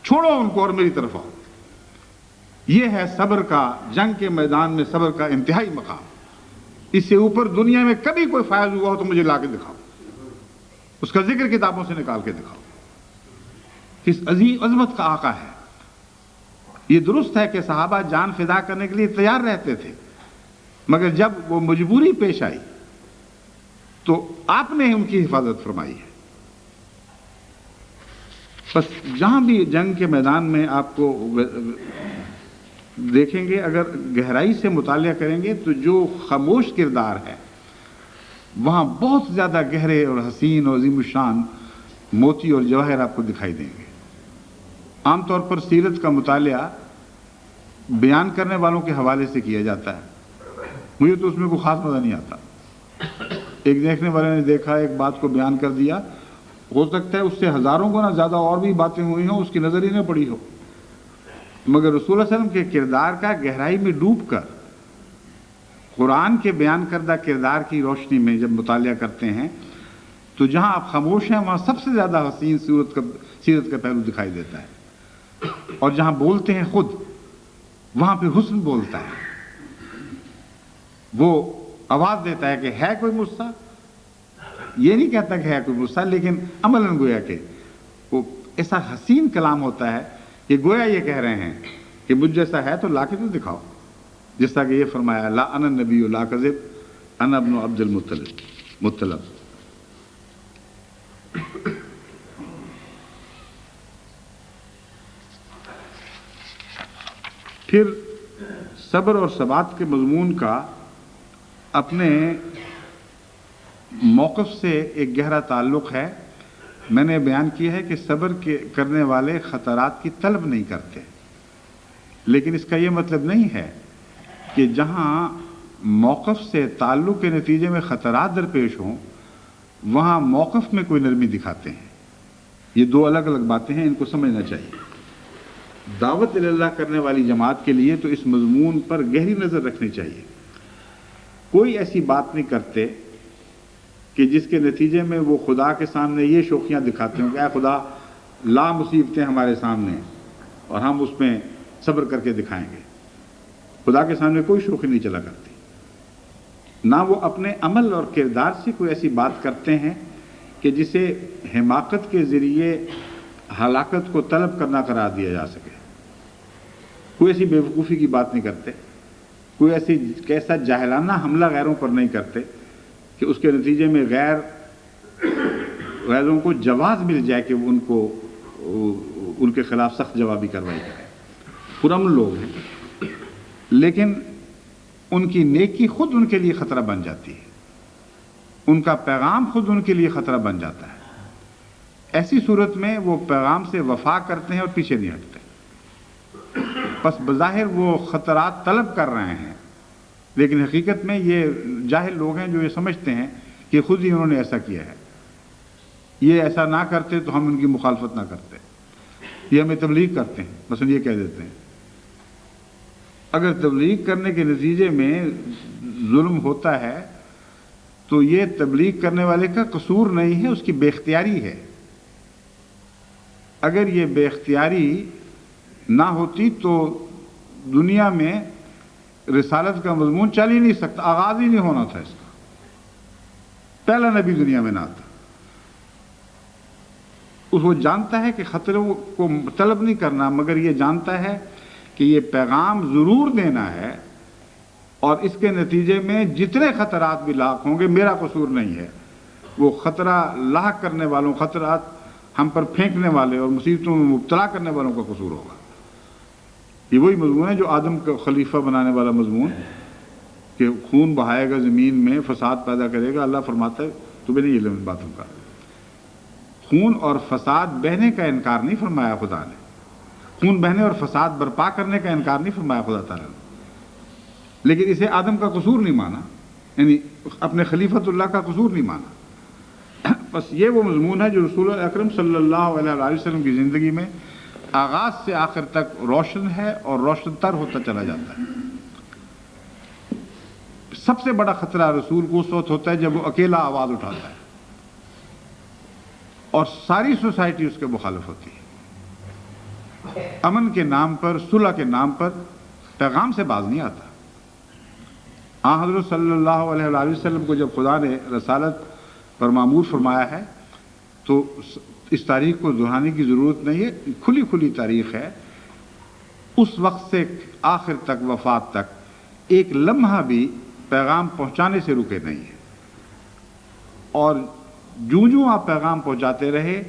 چھوڑو ان کو اور میری طرف آؤ۔ یہ ہے صبر کا، جنگ کے میدان میں صبر کا انتہائی مقام۔ اس سے اوپر دنیا میں کبھی کوئی فائز ہوا ہو تو مجھے لا کے دکھاؤ، اس کا ذکر کتابوں سے نکال کے دکھاؤ۔ کس عظیم عظمت کا آقا ہے۔ یہ درست ہے کہ صحابہ جان فدا کرنے کے لیے تیار رہتے تھے، مگر جب وہ مجبوری پیش آئی تو آپ نے ان کی حفاظت فرمائی ہے۔ بس جہاں بھی جنگ کے میدان میں آپ کو دیکھیں گے، اگر گہرائی سے مطالعہ کریں گے تو جو خاموش کردار ہے وہاں بہت زیادہ گہرے اور حسین اور عظیم الشان موتی اور جواہر آپ کو دکھائی دیں گے۔ عام طور پر سیرت کا مطالعہ بیان کرنے والوں کے حوالے سے کیا جاتا ہے، مجھے تو اس میں کوئی خاص مزہ نہیں آتا۔ ایک دیکھنے والے نے دیکھا، ایک بات کو بیان کر دیا، ہو سکتا ہے اس سے ہزاروں گنا زیادہ اور بھی باتیں ہوئی ہوں، اس کی نظر ہی نہ پڑی ہو، مگر رسول اللہ علیہ وسلم کے کردار کا گہرائی میں ڈوب کر قرآن کے بیان کردہ کردار کی روشنی میں جب مطالعہ کرتے ہیں تو جہاں آپ خاموش ہیں وہاں سب سے زیادہ حسین سیرت کا پہلو دکھائی دیتا ہے، اور جہاں بولتے ہیں خود وہاں پہ حسن بولتا ہے، وہ آواز دیتا ہے کہ ہے کوئی مجھ سا، یہ نہیں کہتا کہ ہے کوئی مجھ سا، لیکن عملاً گویا کہ وہ ایسا حسین کلام ہوتا ہے کہ گویا یہ کہہ رہے ہیں کہ مجھ جیسا ہے تو لا کے تو دکھاؤ، جس طرح کہ یہ فرمایا لا انا النبی لا کذب انا ابن عبد المطلب۔ پھر صبر اور ثبات کے مضمون کا اپنے موقف سے ایک گہرا تعلق ہے۔ میں نے بیان کیا ہے کہ صبر کرنے والے خطرات کی طلب نہیں کرتے، لیکن اس کا یہ مطلب نہیں ہے کہ جہاں موقف سے تعلق کے نتیجے میں خطرات درپیش ہوں وہاں موقف میں کوئی نرمی دکھاتے ہیں۔ یہ دو الگ الگ باتیں ہیں، ان کو سمجھنا چاہیے۔ دعوت اللہ کرنے والی جماعت کے لیے تو اس مضمون پر گہری نظر رکھنی چاہیے۔ کوئی ایسی بات نہیں کرتے کہ جس کے نتیجے میں وہ خدا کے سامنے یہ شوخیاں دکھاتے ہوں کہ اے خدا لا مصیبتیں ہمارے سامنے اور ہم اس میں صبر کر کے دکھائیں گے۔ خدا کے سامنے کوئی شوخی نہیں چلا کرتی، نہ وہ اپنے عمل اور کردار سے کوئی ایسی بات کرتے ہیں کہ جسے حماقت کے ذریعے ہلاکت کو طلب کرنا قرار دیا جا سکے۔ کوئی ایسی بیوقوفی کی بات نہیں کرتے، کوئی ایسا جاہلانہ حملہ غیروں پر نہیں کرتے کہ اس کے نتیجے میں غیروں کو جواز مل جائے کہ وہ ان کے خلاف سخت جوابی کارروائی کریں۔ پرامن لوگ ہیں، لیکن ان کی نیکی خود ان کے لیے خطرہ بن جاتی ہے، ان کا پیغام خود ان کے لیے خطرہ بن جاتا ہے۔ ایسی صورت میں وہ پیغام سے وفا کرتے ہیں اور پیچھے نہیں ہٹتے۔ پس بظاہر وہ خطرات طلب کر رہے ہیں، لیکن حقیقت میں یہ جاہل لوگ ہیں جو یہ سمجھتے ہیں کہ خود ہی انہوں نے ایسا کیا ہے، یہ ایسا نہ کرتے تو ہم ان کی مخالفت نہ کرتے، یہ ہمیں تبلیغ کرتے ہیں، بس یہ کہہ دیتے ہیں۔ اگر تبلیغ کرنے کے نتیجے میں ظلم ہوتا ہے تو یہ تبلیغ کرنے والے کا قصور نہیں ہے، اس کی بے اختیاری ہے۔ اگر یہ بے اختیاری نہ ہوتی تو دنیا میں رسالت کا مضمون چل ہی نہیں سکتا، آغاز ہی نہیں ہونا تھا اس کا، پہلا نبی دنیا میں نہ آتا۔ وہ جانتا ہے کہ خطروں کو طلب نہیں کرنا، مگر یہ جانتا ہے کہ یہ پیغام ضرور دینا ہے اور اس کے نتیجے میں جتنے خطرات بھی لاحق ہوں گے میرا قصور نہیں ہے، وہ خطرہ لاحق کرنے والوں، خطرات ہم پر پھینکنے والے اور مصیبتوں میں مبتلا کرنے والوں کا قصور ہوگا۔ یہ وہی مضمون ہے جو آدم کا خلیفہ بنانے والا مضمون کہ خون بہائے گا زمین میں، فساد پیدا کرے گا۔ اللہ فرماتا ہے تمہیں نہیں علم ان باتوں کا۔ خون اور فساد بہنے کا انکار نہیں فرمایا خدا نے، خون بہنے اور فساد برپا کرنے کا انکار نہیں فرمایا خدا تعالیٰ نے، لیکن اسے آدم کا قصور نہیں مانا، یعنی اپنے خلیفۃ اللہ کا قصور نہیں مانا۔ بس یہ وہ مضمون ہے جو رسول اکرم صلی اللہ علیہ وسلم کی زندگی میں آغاز سے آخر تک روشن ہے اور روشن تر ہوتا چلا جاتا ہے۔ سب سے بڑا خطرہ رسول کو اس وقت ہوتا ہے جب وہ اکیلا آواز اٹھاتا ہے اور ساری سوسائٹی اس کے مخالف ہوتی ہے۔ امن کے نام پر، صلح کے نام پر پیغام سے باز نہیں آتا۔ حضرت صلی اللہ علیہ وسلم کو جب خدا نے رسالت پر مامور فرمایا ہے تو اس تاریخ کو دہرانے کی ضرورت نہیں ہے، کھلی کھلی تاریخ ہے۔ اس وقت سے آخر تک، وفات تک، ایک لمحہ بھی پیغام پہنچانے سے رکے نہیں ہے، اور جوں آپ پیغام پہنچاتے رہے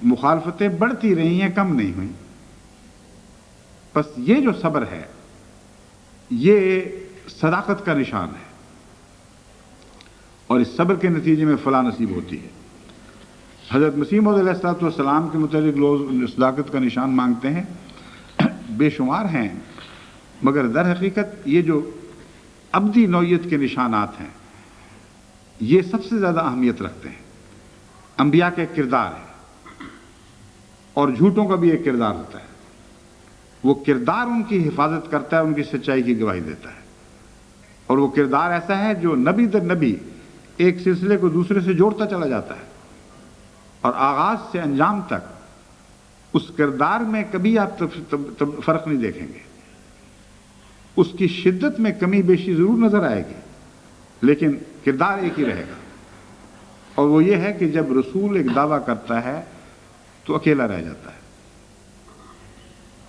مخالفتیں بڑھتی رہی ہیں، کم نہیں ہوئیں۔ بس یہ جو صبر ہے یہ صداقت کا نشان ہے، اور اس صبر کے نتیجے میں فلاح نصیب ہوتی ہے۔ حضرت مسیح موعود علیہ الصلوۃ والسلام کے متعلق لوگ صداقت کا نشان مانگتے ہیں، بے شمار ہیں، مگر در حقیقت یہ جو ابدی نوعیت کے نشانات ہیں یہ سب سے زیادہ اہمیت رکھتے ہیں۔ انبیاء کا ایک کردار ہے اور جھوٹوں کا بھی ایک کردار ہوتا ہے۔ وہ کردار ان کی حفاظت کرتا ہے، ان کی سچائی کی گواہی دیتا ہے، اور وہ کردار ایسا ہے جو نبی در نبی ایک سلسلے کو دوسرے سے جوڑتا چلا جاتا ہے، اور آغاز سے انجام تک اس کردار میں کبھی آپ فرق نہیں دیکھیں گے۔ اس کی شدت میں کمی بیشی ضرور نظر آئے گی، لیکن کردار ایک ہی رہے گا، اور وہ یہ ہے کہ جب رسول ایک دعویٰ کرتا ہے تو اکیلا رہ جاتا ہے،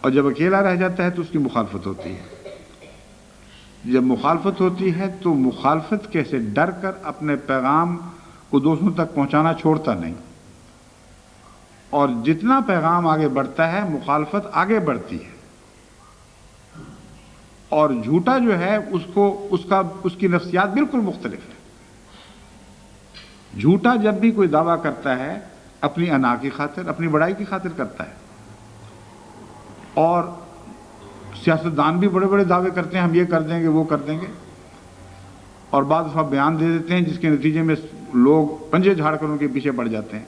اور جب اکیلا رہ جاتا ہے تو اس کی مخالفت ہوتی ہے۔ جب مخالفت ہوتی ہے تو مخالفت کے سے ڈر کر اپنے پیغام کو دوسروں تک پہنچانا چھوڑتا نہیں، اور جتنا پیغام آگے بڑھتا ہے مخالفت آگے بڑھتی ہے، اور جھوٹا جو ہے اس کی نفسیات بالکل مختلف ہے۔ جھوٹا جب بھی کوئی دعویٰ کرتا ہے اپنی انا کی خاطر، اپنی بڑائی کی خاطر کرتا ہے، اور سیاستدان بھی بڑے بڑے دعوے کرتے ہیں ہم یہ کر دیں گے وہ کر دیں گے، اور بعض دفعہ بیان دے دیتے ہیں جس کے نتیجے میں لوگ پنجے جھاڑ کر ان کے پیچھے پڑ جاتے ہیں۔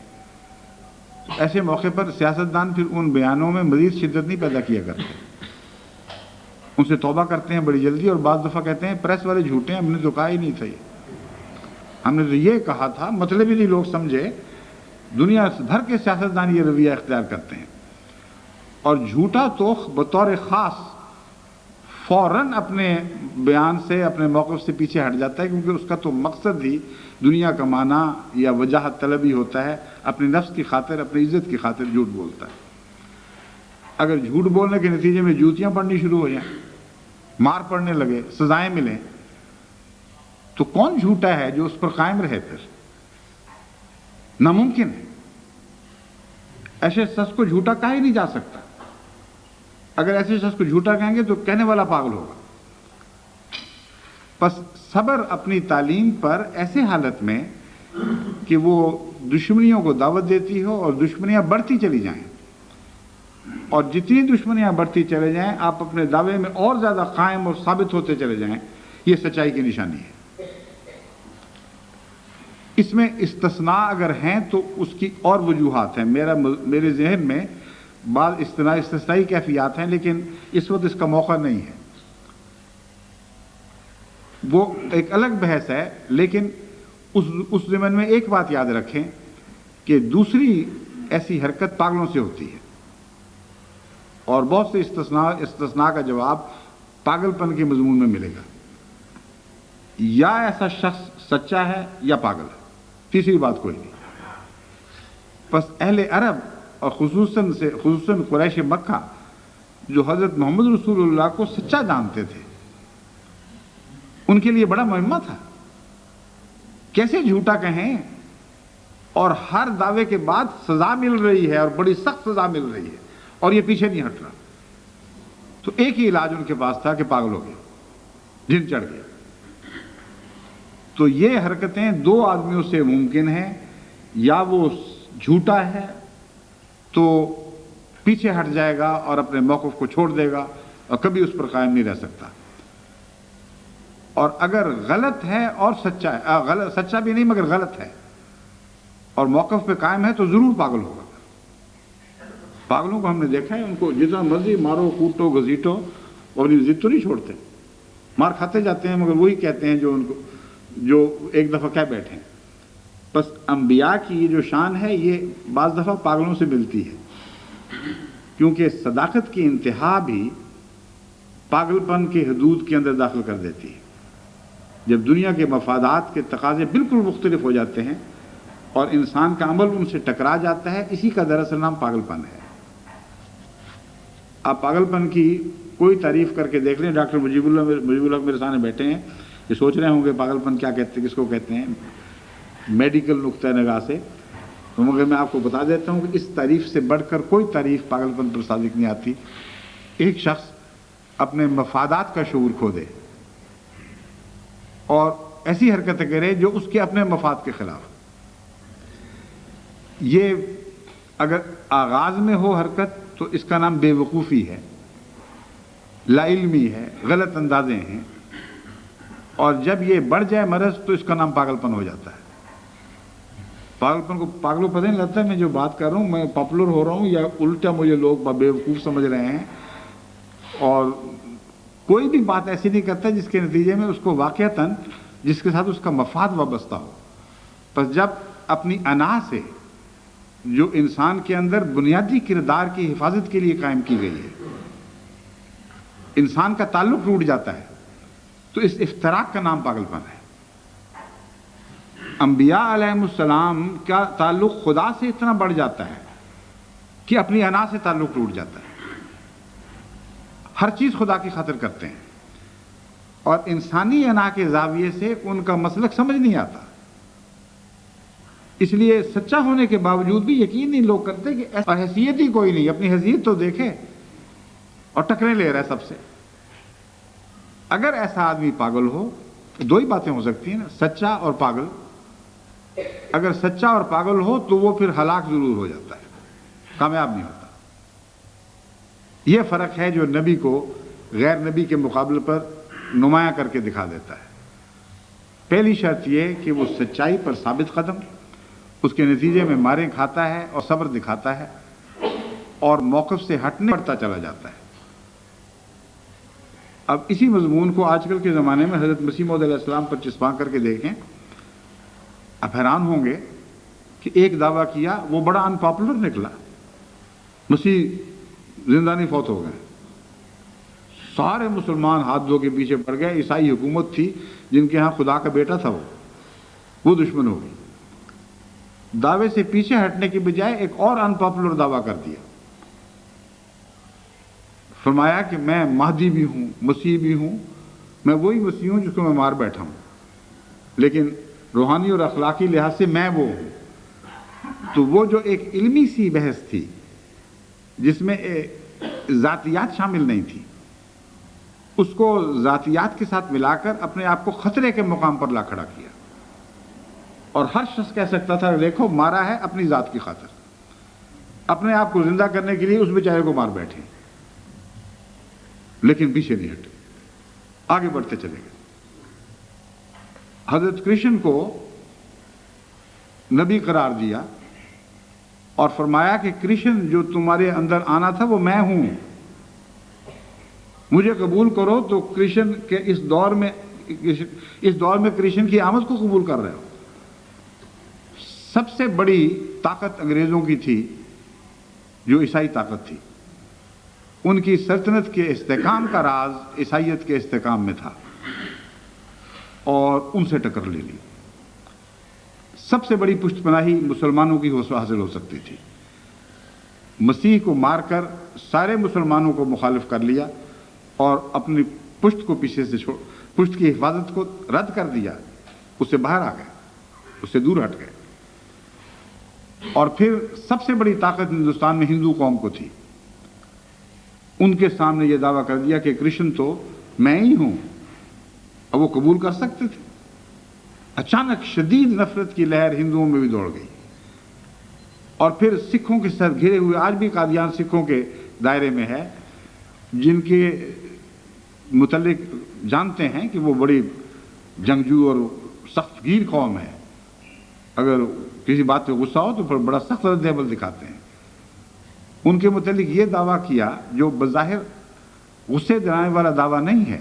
ایسے موقع پر سیاستدان پھر ان بیانوں میں مزید شدت نہیں پیدا کیا کرتے، ان سے توبہ کرتے ہیں بڑی جلدی، اور بعض دفعہ کہتے ہیں پریس والے جھوٹے ہیں، ہم نے تو کہا ہی نہیں تھا، ہم نے تو یہ کہا تھا، مطلب ہی نہیں لوگ سمجھے۔ دنیا بھر کے سیاستدان یہ رویہ اختیار کرتے ہیں، اور جھوٹا تو بطور خاص فوراً اپنے بیان سے، اپنے موقف سے پیچھے ہٹ جاتا ہے، کیونکہ اس کا تو مقصد ہی دنیا کمانا یا وجاہت طلبی ہوتا ہے، اپنی نفس کی خاطر، اپنی عزت کی خاطر جھوٹ بولتا ہے۔ اگر جھوٹ بولنے کے نتیجے میں جوتیاں پڑنی شروع ہو جائیں، مار پڑنے لگے، سزائیں ملیں، تو کون جھوٹا ہے جو اس پر قائم رہے؟ پھر ناممکن ہے۔ ایسے شخص کو جھوٹا کہا ہی نہیں جا سکتا۔ اگر ایسے شخص کو جھوٹا کہیں گے تو کہنے والا پاگل ہوگا۔ پس صبر اپنی تعلیم پر ایسے حالت میں کہ وہ دشمنیوں کو دعوت دیتی ہو اور دشمنیاں بڑھتی چلی جائیں، اور جتنی دشمنیاں بڑھتی چلے جائیں آپ اپنے دعوے میں اور زیادہ قائم اور ثابت ہوتے چلے جائیں، یہ سچائی کی نشانی ہے۔ اس میں استثناء اگر ہیں تو اس کی اور وجوہات ہیں، میرے ذہن میں بعض استثنائی کیفیات ہیں، لیکن اس وقت اس کا موقع نہیں ہے، وہ ایک الگ بحث ہے۔ لیکن اس ضمن میں ایک بات یاد رکھیں کہ دوسری ایسی حرکت پاگلوں سے ہوتی ہے، اور بہت سے استثناء کا جواب پاگل پن کے مضمون میں ملے گا۔ یا ایسا شخص سچا ہے یا پاگل ہے، تیسری بات کوئی نہیں۔ پس اہل عرب اور خصوصاً قریش مکہ جو حضرت محمد رسول اللہ کو سچا جانتے تھے، ان کے لیے بڑا مہمہ تھا، کیسے جھوٹا کہیں، اور ہر دعوے کے بعد سزا مل رہی ہے اور بڑی سخت سزا مل رہی ہے، اور یہ پیچھے نہیں ہٹ رہا۔ تو ایک ہی علاج ان کے پاس تھا کہ پاگل ہو گیا، جن چڑھ گیا۔ تو یہ حرکتیں دو آدمیوں سے ممکن ہیں، یا وہ جھوٹا ہے تو پیچھے ہٹ جائے گا اور اپنے موقف کو چھوڑ دے گا اور کبھی اس پر قائم نہیں رہ سکتا، اور اگر غلط ہے اور سچا بھی نہیں مگر غلط ہے اور موقف پہ قائم ہے تو ضرور پاگل ہوگا۔ پاگلوں کو ہم نے دیکھا ہے، ان کو جتنا مرضی مارو کوٹو گھسیٹو وہ اپنی ضد تو نہیں چھوڑتے، مار کھاتے جاتے ہیں مگر وہی کہتے ہیں جو ایک دفعہ کہہ بیٹھے ہیں۔ بس انبیاء کی یہ جو شان ہے یہ بعض دفعہ پاگلوں سے ملتی ہے، کیونکہ صداقت کی انتہا بھی پاگل پن کے حدود کے اندر داخل کر دیتی ہے۔ جب دنیا کے مفادات کے تقاضے بالکل مختلف ہو جاتے ہیں اور انسان کا عمل ان سے ٹکرا جاتا ہے، اسی کا دراصل نام پاگل پن ہے۔ آپ پاگل پن کی کوئی تعریف کر کے دیکھ لیں، ڈاکٹر مجیب الحق میرے سامنے بیٹھے ہیں، یہ سوچ رہے ہوں گے پاگل پن کیا کہتے ہیں، کس کو کہتے ہیں میڈیکل نقطہ نگاہ سے، تو مگر میں آپ کو بتا دیتا ہوں کہ اس تعریف سے بڑھ کر کوئی تعریف پاگل پن پر صادق نہیں آتی۔ ایک شخص اپنے مفادات کا شعور کھو دے اور ایسی حرکتیں کرے جو اس کے اپنے مفاد کے خلاف، یہ اگر آغاز میں ہو حرکت تو اس کا نام بے وقوفی ہے، لا علمی ہے، غلط اندازے ہیں، اور جب یہ بڑھ جائے مرض تو اس کا نام پاگل پن ہو جاتا ہے۔ پاگلپن کو پاگلوں پتہ نہیں لگتا ہے میں جو بات کر رہا ہوں میں پاپولر ہو رہا ہوں یا الٹا مجھے لوگ بیوقوف سمجھ رہے ہیں، اور کوئی بھی بات ایسی نہیں کرتا جس کے نتیجے میں اس کو واقعتاً جس کے ساتھ اس کا مفاد وابستہ ہو۔ پس جب اپنی انا سے جو انسان کے اندر بنیادی کردار کی حفاظت کے لیے قائم کی گئی ہے، انسان کا تعلق ٹوٹ جاتا ہے تو اس افتراق کا نام پاگل پن ہے۔ انبیاء علیہ السلام کا تعلق خدا سے اتنا بڑھ جاتا ہے کہ اپنی انا سے تعلق ٹوٹ جاتا ہے، ہر چیز خدا کی خاطر کرتے ہیں، اور انسانی انا کے زاویے سے ان کا مسلک سمجھ نہیں آتا۔ اس لیے سچا ہونے کے باوجود بھی یقین نہیں لوگ کرتے کہ ایسا حیثیت ہی کوئی نہیں، اپنی حیثیت تو دیکھے اور ٹکرے لے رہا ہے سب سے۔ اگر ایسا آدمی پاگل ہو، دو ہی باتیں ہو سکتی ہیں نا، سچا اور پاگل۔ اگر سچا اور پاگل ہو تو وہ پھر ہلاک ضرور ہو جاتا ہے، کامیاب نہیں ہوتا۔ یہ فرق ہے جو نبی کو غیر نبی کے مقابلے پر نمایاں کر کے دکھا دیتا ہے۔ پہلی شرط یہ کہ وہ سچائی پر ثابت قدم، اس کے نتیجے میں ماریں کھاتا ہے اور صبر دکھاتا ہے اور موقف سے ہٹنے پڑتا چلا جاتا ہے۔ اب اسی مضمون کو آج کل کے زمانے میں حضرت مسیح موعود علیہ السلام پر چسپاں کر کے دیکھیں، آپ حیران ہوں گے کہ ایک دعویٰ کیا وہ بڑا ان پاپولر نکلا، مسیح زندہ نہیں فوت ہو گئے، سارے مسلمان ہاتھ دھو کے پیچھے پڑ گئے۔ عیسائی حکومت تھی جن کے ہاں خدا کا بیٹا تھا وہ دشمن ہو گئی۔ دعوے سے پیچھے ہٹنے کی بجائے ایک اور ان پاپولر دعویٰ کر دیا، فرمایا کہ میں مہدی بھی ہوں، مسیح بھی ہوں، میں وہی مسیح ہوں جس کو میں مار بیٹھا ہوں، لیکن روحانی اور اخلاقی لحاظ سے میں وہ ہوں۔ تو وہ جو ایک علمی سی بحث تھی جس میں ذاتیات شامل نہیں تھی، اس کو ذاتیات کے ساتھ ملا کر اپنے آپ کو خطرے کے مقام پر لا کھڑا کیا، اور ہر شخص کہہ سکتا تھا دیکھو مارا ہے اپنی ذات کی خاطر، اپنے آپ کو زندہ کرنے کے لیے اس بیچارے کو مار بیٹھے، لیکن پیچھے نہیں ہٹے، آگے بڑھتے چلے گئے۔ حضرت کرشن کو نبی قرار دیا اور فرمایا کہ کرشن جو تمہارے اندر آنا تھا وہ میں ہوں، مجھے قبول کرو۔ تو کرشن کے اس دور میں کرشن کی آمد کو قبول کر رہے ہو۔ سب سے بڑی طاقت انگریزوں کی تھی جو عیسائی طاقت تھی، ان کی سلطنت کے استحکام کا راز عیسائیت کے استحکام میں تھا، اور ان سے ٹکر لے لی۔ سب سے بڑی پشت پناہی مسلمانوں کی حاصل ہو سکتی تھی۔ مسیح کو مار کر سارے مسلمانوں کو مخالف کر لیا اور اپنی پشت کو پیچھے سے پشت کی حفاظت کو رد کر دیا، اس سے باہر آ گئے، اس سے دور ہٹ گئے۔ اور پھر سب سے بڑی طاقت ہندوستان میں ہندو قوم کو تھی، ان کے سامنے یہ دعویٰ کر دیا کہ کرشن تو میں ہی ہوں، اب وہ قبول کر سکتے تھے۔ اچانک شدید نفرت کی لہر ہندوؤں میں بھی دوڑ گئی، اور پھر سکھوں کے ساتھ گھرے ہوئے، آج بھی قادیان سکھوں کے دائرے میں ہے، جن کے متعلق جانتے ہیں کہ وہ بڑی جنگجو اور سخت گیر قوم ہے، اگر کسی بات پہ غصہ ہو تو پھر بڑا سخت رد عمل دکھاتے ہیں۔ ان کے متعلق یہ دعویٰ کیا جو بظاہر غصے دلانے والا دعویٰ نہیں ہے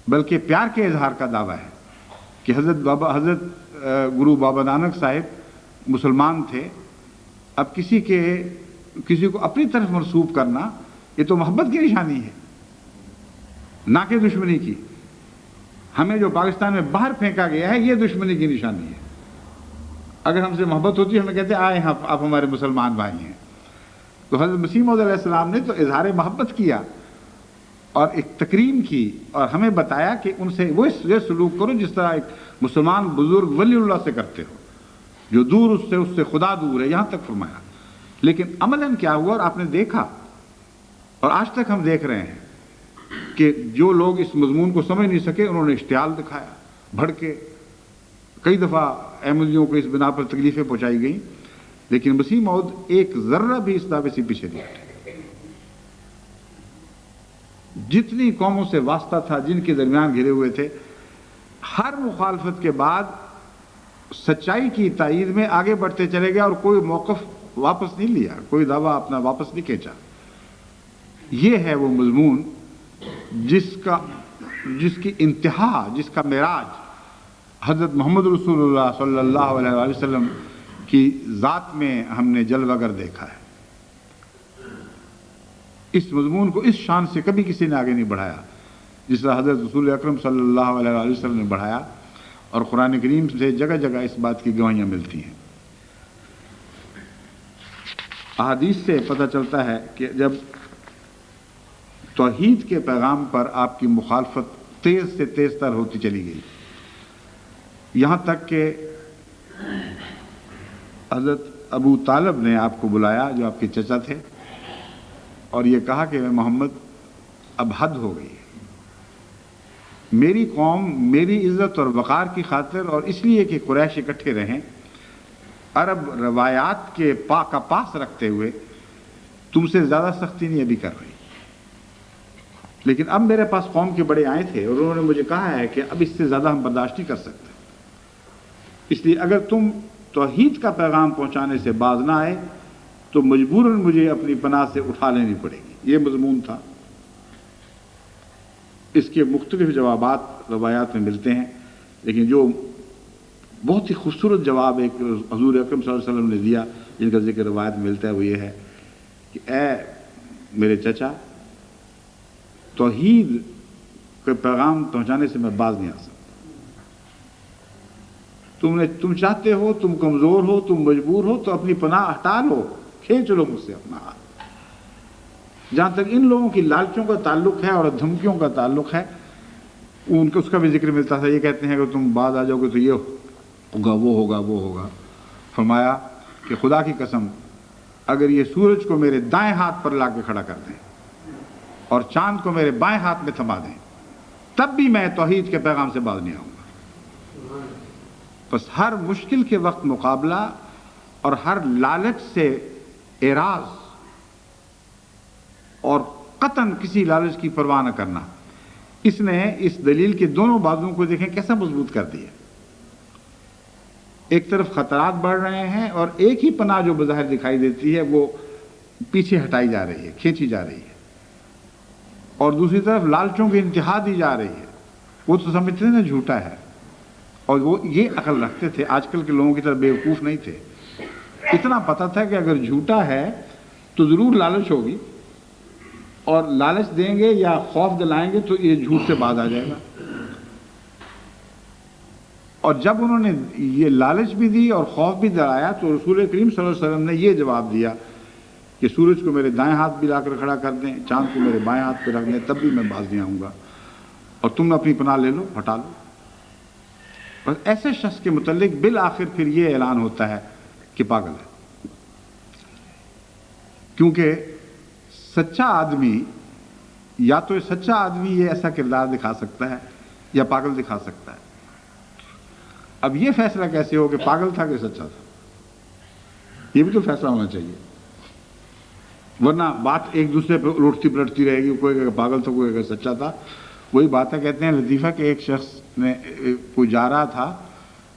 بلکہ پیار کے اظہار کا دعویٰ ہے کہ حضرت گرو بابا نانک صاحب مسلمان تھے، اب کسی کو اپنی طرف منسوب کرنا یہ تو محبت کی نشانی ہے، نہ کہ دشمنی کی۔ ہمیں جو پاکستان میں باہر پھینکا گیا ہے یہ دشمنی کی نشانی ہے۔ اگر ہم سے محبت ہوتی ہمیں کہتے آئے آپ ہمارے مسلمان بھائی ہیں۔ تو حضرت مسیح موعود علیہ السلام نے تو اظہار محبت کیا اور ایک تکریم کی، اور ہمیں بتایا کہ ان سے وہ یہ سلوک کرو جس طرح ایک مسلمان بزرگ ولی اللہ سے کرتے ہو، جو دور اس سے خدا دور ہے، یہاں تک فرمایا۔ لیکن عملاً کیا ہوا اور آپ نے دیکھا، اور آج تک ہم دیکھ رہے ہیں کہ جو لوگ اس مضمون کو سمجھ نہیں سکے انہوں نے اشتعال دکھایا، بھڑکے، کئی دفعہ احمدیوں کو اس بنا پر تکلیفیں پہنچائی گئیں، لیکن مسیح موعود ایک ذرہ بھی اس دعوے سے پیچھے نہیں ہٹے۔ جتنی قوموں سے واسطہ تھا، جن کے درمیان گھرے ہوئے تھے، ہر مخالفت کے بعد سچائی کی تائید میں آگے بڑھتے چلے گئے اور کوئی موقف واپس نہیں لیا، کوئی دعویٰ اپنا واپس نہیں کھینچا۔ یہ ہے وہ مضمون جس کی انتہا، جس کا معراج حضرت محمد رسول اللہ صلی اللہ علیہ وآلہ وسلم کی ذات میں ہم نے جلوہ گر دیکھا ہے۔ اس مضمون کو اس شان سے کبھی کسی نے آگے نہیں بڑھایا جس طرح حضرت رسول اکرم صلی اللہ علیہ وآلہ وسلم نے بڑھایا، اور قرآن کریم سے جگہ جگہ اس بات کی گواہیاں ملتی ہیں۔ احادیث سے پتہ چلتا ہے کہ جب توحید کے پیغام پر آپ کی مخالفت تیز سے تیز تر ہوتی چلی گئی، یہاں تک کہ حضرت ابو طالب نے آپ کو بلایا جو آپ کے چچا تھے، اور یہ کہا کہ محمد اب حد ہو گئی، میری قوم میری عزت اور وقار کی خاطر اور اس لیے کہ قریش اکٹھے رہیں، عرب روایات کے کا پاس رکھتے ہوئے تم سے زیادہ سختی نہیں ابھی کر رہی، لیکن اب میرے پاس قوم کے بڑے آئے تھے اور انہوں نے مجھے کہا ہے کہ اب اس سے زیادہ ہم برداشت نہیں کر سکتے، اس لیے اگر تم توحید کا پیغام پہنچانے سے باز نہ آئے تو مجبوراً مجھے اپنی پناہ سے اٹھا لینی پڑے گی۔ یہ مضمون تھا۔ اس کے مختلف جوابات روایات میں ملتے ہیں، لیکن جو بہت ہی خوبصورت جواب ایک حضور اکرم صلی اللہ علیہ وسلم نے دیا جن کا ذکر روایت میں ملتا ہے، وہ یہ ہے کہ اے میرے چچا، توحید کے پیغام پہنچانے سے میں باز نہیں آ سکتا، تم چاہتے ہو، تم کمزور ہو، تم مجبور ہو تو اپنی پناہ ہٹا لو، کھینچ لو مجھ سے اپنا ہاتھ۔ جہاں تک ان لوگوں کی لالچوں کا تعلق ہے اور دھمکیوں کا تعلق ہے، ان کو اس کا بھی ذکر ملتا تھا۔ یہ کہتے ہیں کہ تم بعد آ جاؤ گے تو یہ ہوگا، وہ ہوگا، وہ ہوگا۔ فرمایا کہ خدا کی قسم، اگر یہ سورج کو میرے دائیں ہاتھ پر لا کے کھڑا کر دیں اور چاند کو میرے بائیں ہاتھ میں تھما دیں، تب بھی میں توحید کے پیغام سے باز نہیں آؤں گا۔ بس ہر مشکل کے وقت مقابلہ اور ہر لالچ سے اعراض اور قطعاً کسی لالچ کی پرواہ نہ کرنا، اس نے اس دلیل کے دونوں بازوؤں کو دیکھیں کیسا مضبوط کر دیا۔ ایک طرف خطرات بڑھ رہے ہیں اور ایک ہی پناہ جو بظاہر دکھائی دیتی ہے وہ پیچھے ہٹائی جا رہی ہے، کھینچی جا رہی ہے، اور دوسری طرف لالچوں کی انتہا دی جا رہی ہے۔ وہ تو سمجھتے ہیں نا جھوٹا ہے، اور وہ یہ عقل رکھتے تھے، آج کل کے لوگوں کی طرح بیوقوف نہیں تھے۔ اتنا پتہ تھا کہ اگر جھوٹا ہے تو ضرور لالچ ہوگی، اور لالچ دیں گے یا خوف دلائیں گے تو یہ جھوٹ سے باز آ جائے گا۔ اور جب انہوں نے یہ لالچ بھی دی اور خوف بھی دلایا تو رسول کریم صلی اللہ علیہ وسلم نے یہ جواب دیا کہ سورج کو میرے دائیں ہاتھ بھی لا کر کھڑا کر دیں، چاند کو میرے بائیں ہاتھ پہ رکھ دیں، تب بھی میں باز نہیں آؤں گا، اور تم اپنی پناہ لے لو، ہٹا لو۔ بس ایسے شخص کے متعلق بالآخر پھر یہ اعلان ہوتا ہے کہ پاگل ہے، کیونکہ سچا آدمی یا تو سچا آدمی یہ ایسا کردار دکھا سکتا ہے یا پاگل دکھا سکتا ہے۔ اب یہ فیصلہ کیسے ہو کہ پاگل تھا کہ سچا تھا؟ یہ بھی تو فیصلہ ہونا چاہیے، ورنہ بات ایک دوسرے پہ الٹتی پلٹتی رہے گی، کوئی کہے پاگل تھا، کوئی کہے سچا تھا۔ وہی بات ہے، کہتے ہیں لطیفہ کہ ایک شخص نے کوئی جا رہا تھا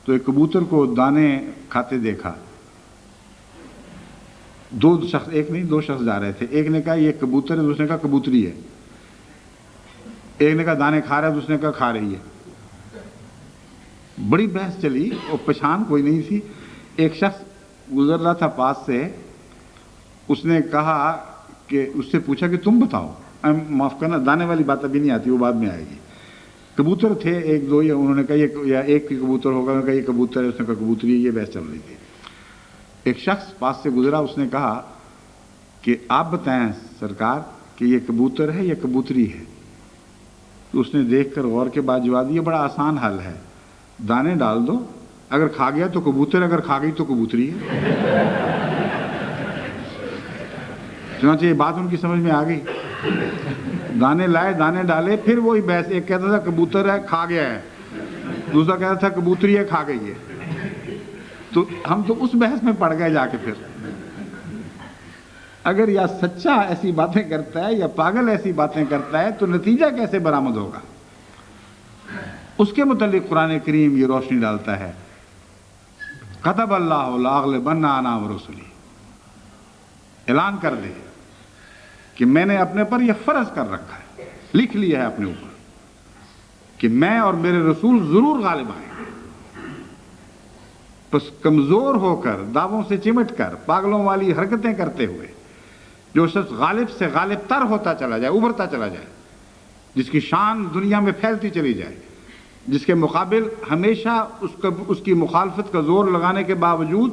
تو ایک کبوتر کو دانے کھاتے دیکھا۔ دو شخص جا رہے تھے، ایک نے کہا یہ کبوتر ہے، دوسرے نے کہا کبوتری ہے۔ ایک نے کہا دانے کھا رہا ہے، دوسرے نے کہا کھا رہی ہے۔ بڑی بحث چلی اور پہچان کوئی نہیں تھی۔ ایک شخص گزر رہا تھا پاس سے، اس نے کہا کہ اس سے پوچھا کہ تم بتاؤ، معاف کرنا دانے والی بات ابھی نہیں آتی، وہ بعد میں آئے گی۔ کبوتر تھے ایک دو، یا انہوں نے کہا یا ایک کی کبوتر ہوگا، انہوں نے کہا یہ کبوتر ہے، اس نے کہا کبوتری ہے۔ یہ بحث چل رہی تھی۔ ایک شخص پاس سے گزرا، اس نے کہا کہ آپ بتائیں سرکار کہ یہ کبوتر ہے یا کبوتری ہے؟ تو اس نے دیکھ کر غور کے بعد جواب دیا، بڑا آسان حل ہے، دانے ڈال دو، اگر کھا گیا تو کبوتر، اگر کھا گئی تو کبوتری ہے۔ چنانچہ یہ بات ان کی سمجھ میں آ گئی، دانے لائے، دانے ڈالے، پھر وہی بحث، ایک کہتا تھا کبوتر ہے کھا گیا ہے، دوسرا کہتا تھا کبوتری ہے کھا گئی ہے۔ تو ہم تو اس بحث میں پڑ گئے جا کے۔ پھر اگر یا سچا ایسی باتیں کرتا ہے یا پاگل ایسی باتیں کرتا ہے تو نتیجہ کیسے برآمد ہوگا؟ اس کے متعلق قرآن کریم یہ روشنی ڈالتا ہے، کتب اللہ لاغلبن انا ورسلی، اعلان کر دے کہ میں نے اپنے پر یہ فرض کر رکھا ہے، لکھ لیا ہے اپنے اوپر کہ میں اور میرے رسول ضرور غالب آئیں گے۔ بس کمزور ہو کر، دعووں سے چمٹ کر، پاگلوں والی حرکتیں کرتے ہوئے جو شخص غالب سے غالب تر ہوتا چلا جائے، ابھرتا چلا جائے، جس کی شان دنیا میں پھیلتی چلی جائے، جس کے مقابل ہمیشہ اس کی مخالفت کا زور لگانے کے باوجود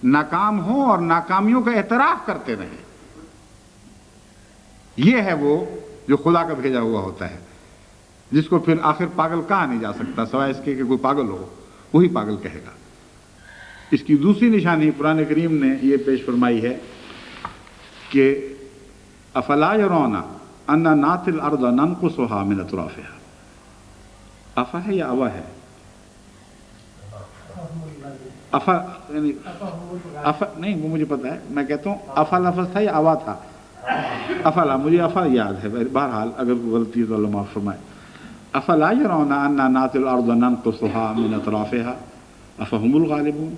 ناکام ہوں اور ناکامیوں کا اعتراف کرتے رہیں، یہ ہے وہ جو خدا کا بھیجا ہوا ہوتا ہے، جس کو پھر آخر پاگل کہا نہیں جا سکتا سوائے اس کے کہ کوئی پاگل ہو، وہی پاگل کہے گا۔ اس کی دوسری نشانی قرآن کریم نے یہ پیش فرمائی ہے کہ افلا یرون انا ناتی الارض ننقصها من اطرافها، افا ہے یا اوا ہے؟ افا یعنی افا نہیں، وہ مجھے پتا ہے، میں کہتا ہوں افا لفظ تھا یا اوا تھا؟ افلا، مجھے افا یاد ہے، بہرحال اگر غلطی تو اللہ معاف فرمائے۔ افلا یرون انا ناتی الارض ننقصها من اطرافها افهم الغالبون،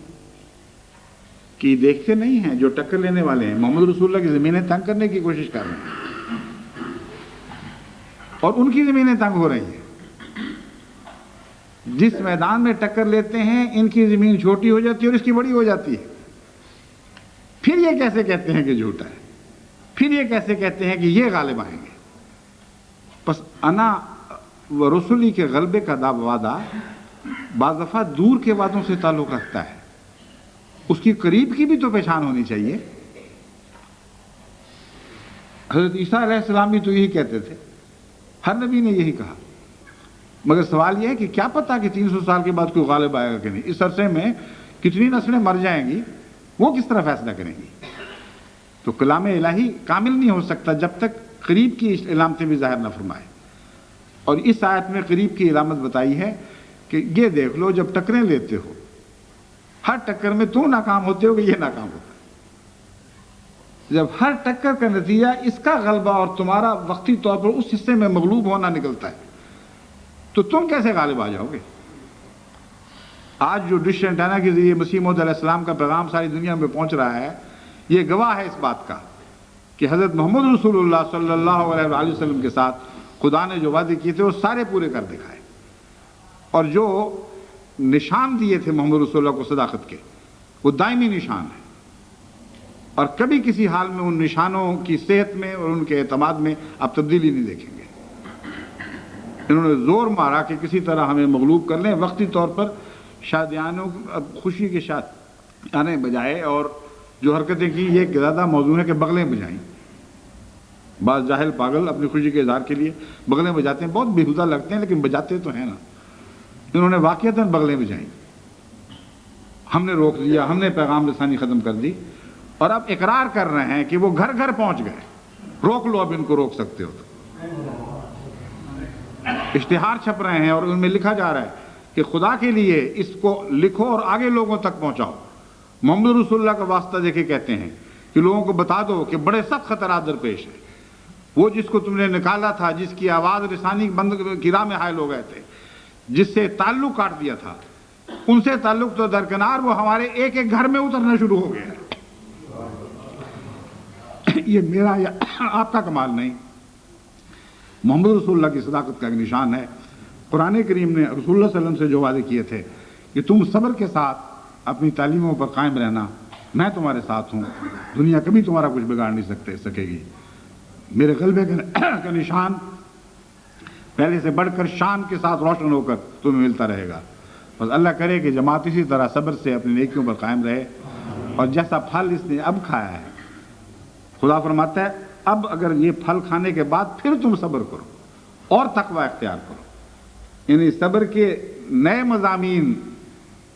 کہ دیکھتے نہیں ہیں جو ٹکر لینے والے ہیں، محمد رسول اللہ کی زمینیں تنگ کرنے کی کوشش کر رہے ہیں اور ان کی زمینیں تنگ ہو رہی ہیں۔ جس میدان میں ٹکر لیتے ہیں ان کی زمین چھوٹی ہو جاتی ہے اور اس کی بڑی ہو جاتی ہے۔ پھر یہ کیسے کہتے ہیں کہ جھوٹا ہے؟ پھر یہ کیسے کہتے ہیں کہ یہ غالب آئیں گے؟ پس انا و رسولی کے غلبے کا وعدہ بعض دفعہ دور کے وعدوں سے تعلق رکھتا ہے، اس کی قریب کی بھی تو پہچان ہونی چاہیے۔ حضرت عیسیٰ علیہ السلام بھی تو یہی کہتے تھے، ہر نبی نے یہی کہا، مگر سوال یہ ہے کہ کیا پتہ کہ 300 سال کے بعد کوئی غالب آئے گا کہ نہیں، اس عرصے میں کتنی نسلیں مر جائیں گی، وہ کس طرح فیصلہ کریں گی؟ تو کلام الہی کامل نہیں ہو سکتا جب تک قریب کی علامتیں بھی ظاہر نہ فرمائے۔ اور اس آیت میں قریب کی علامت بتائی ہے کہ یہ دیکھ لو جب ٹکریں لیتے ہو، ہر ٹکر میں تم ناکام ہوتے ہو کہ یہ ناکام ہوتا ہے۔ جب ہر ٹکر کا نتیجہ اس کا غلبہ اور تمہارا وقتی طور پر اس حصے میں مغلوب ہونا نکلتا ہے تو تم کیسے غالب آ جاؤ گے؟ آج جو ڈش اینٹینا کے ذریعے مسیح موعود علیہ السلام کا پیغام ساری دنیا میں پہنچ رہا ہے، یہ گواہ ہے اس بات کا کہ حضرت محمد رسول اللہ صلی اللہ علیہ وآلہ وسلم کے ساتھ خدا نے جو وعدے کیے تھے وہ سارے پورے کر دکھائے، اور جو نشان دیے تھے محمد رسول اللہ کو صداقت کے، وہ دائمی نشان ہے، اور کبھی کسی حال میں ان نشانوں کی صحت میں اور ان کے اعتماد میں آپ تبدیلی نہیں دیکھیں گے۔ انہوں نے زور مارا کہ کسی طرح ہمیں مغلوب کر لیں، وقتی طور پر شادیانوں خوشی کے شادیانے بجائے، اور جو حرکتیں کی یہ زیادہ موضوع ہے کہ بغلیں بجائیں۔ بعض جاہل پاگل اپنی خوشی کے اظہار کے لیے بغلیں بجاتے ہیں، بہت بےہودہ لگتے ہیں لیکن بجاتے تو ہیں نا۔ انہوں نے واقعتاً بغلیں بجائیں، ہم نے روک دیا، ہم نے پیغام رسانی ختم کر دی، اور اب اقرار کر رہے ہیں کہ وہ گھر گھر پہنچ گئے، روک لو، اب ان کو روک سکتے ہو تو۔ اشتہار چھپ رہے ہیں اور ان میں لکھا جا رہا ہے کہ خدا کے لیے اس کو لکھو اور آگے لوگوں تک پہنچاؤ۔ محمد رسول اللہ کا واسطہ دے کے کہتے ہیں کہ لوگوں کو بتا دو کہ بڑے سخت خطرات درپیش ہیں، وہ جس کو تم نے نکالا تھا، جس کی آواز رسانی بند کی راہ میں حائل ہو گئے تھے، جس سے تعلق کاٹ دیا تھا، ان سے تعلق تو درکنار، وہ ہمارے ایک ایک گھر میں اترنا شروع ہو گیا ہے۔ یہ میرا یا آپ کا کمال نہیں، محمد رسول اللہ کی صداقت کا ایک نشان ہے۔ قرآن کریم نے رسول اللہ صلی اللہ علیہ وسلم سے جو وعدے کیے تھے کہ تم صبر کے ساتھ اپنی تعلیموں پر قائم رہنا، میں تمہارے ساتھ ہوں، دنیا کبھی تمہارا کچھ بگاڑ نہیں سکے گی، میرے غلبے کا نشان پہلے سے بڑھ کر شان کے ساتھ روشن ہو کر تمہیں ملتا رہے گا۔ بس اللہ کرے کہ جماعت اسی طرح صبر سے اپنی نیکیوں پر قائم رہے، اور جیسا پھل اس نے اب کھایا ہے، خدا فرماتا ہے اب اگر یہ پھل کھانے کے بعد پھر تم صبر کرو اور تقوی اختیار کرو، یعنی صبر کے نئے مضامین،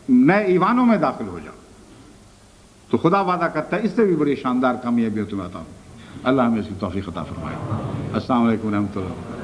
نئے ایوانوں میں داخل ہو جاؤ، تو خدا وعدہ کرتا ہے اس سے بھی بڑی شاندار کامیابی تمہیں عطا ہوں۔ اللہ ہمیں اس کی توفیق عطا فرمائے۔ السلام علیکم ورحمۃ اللہ۔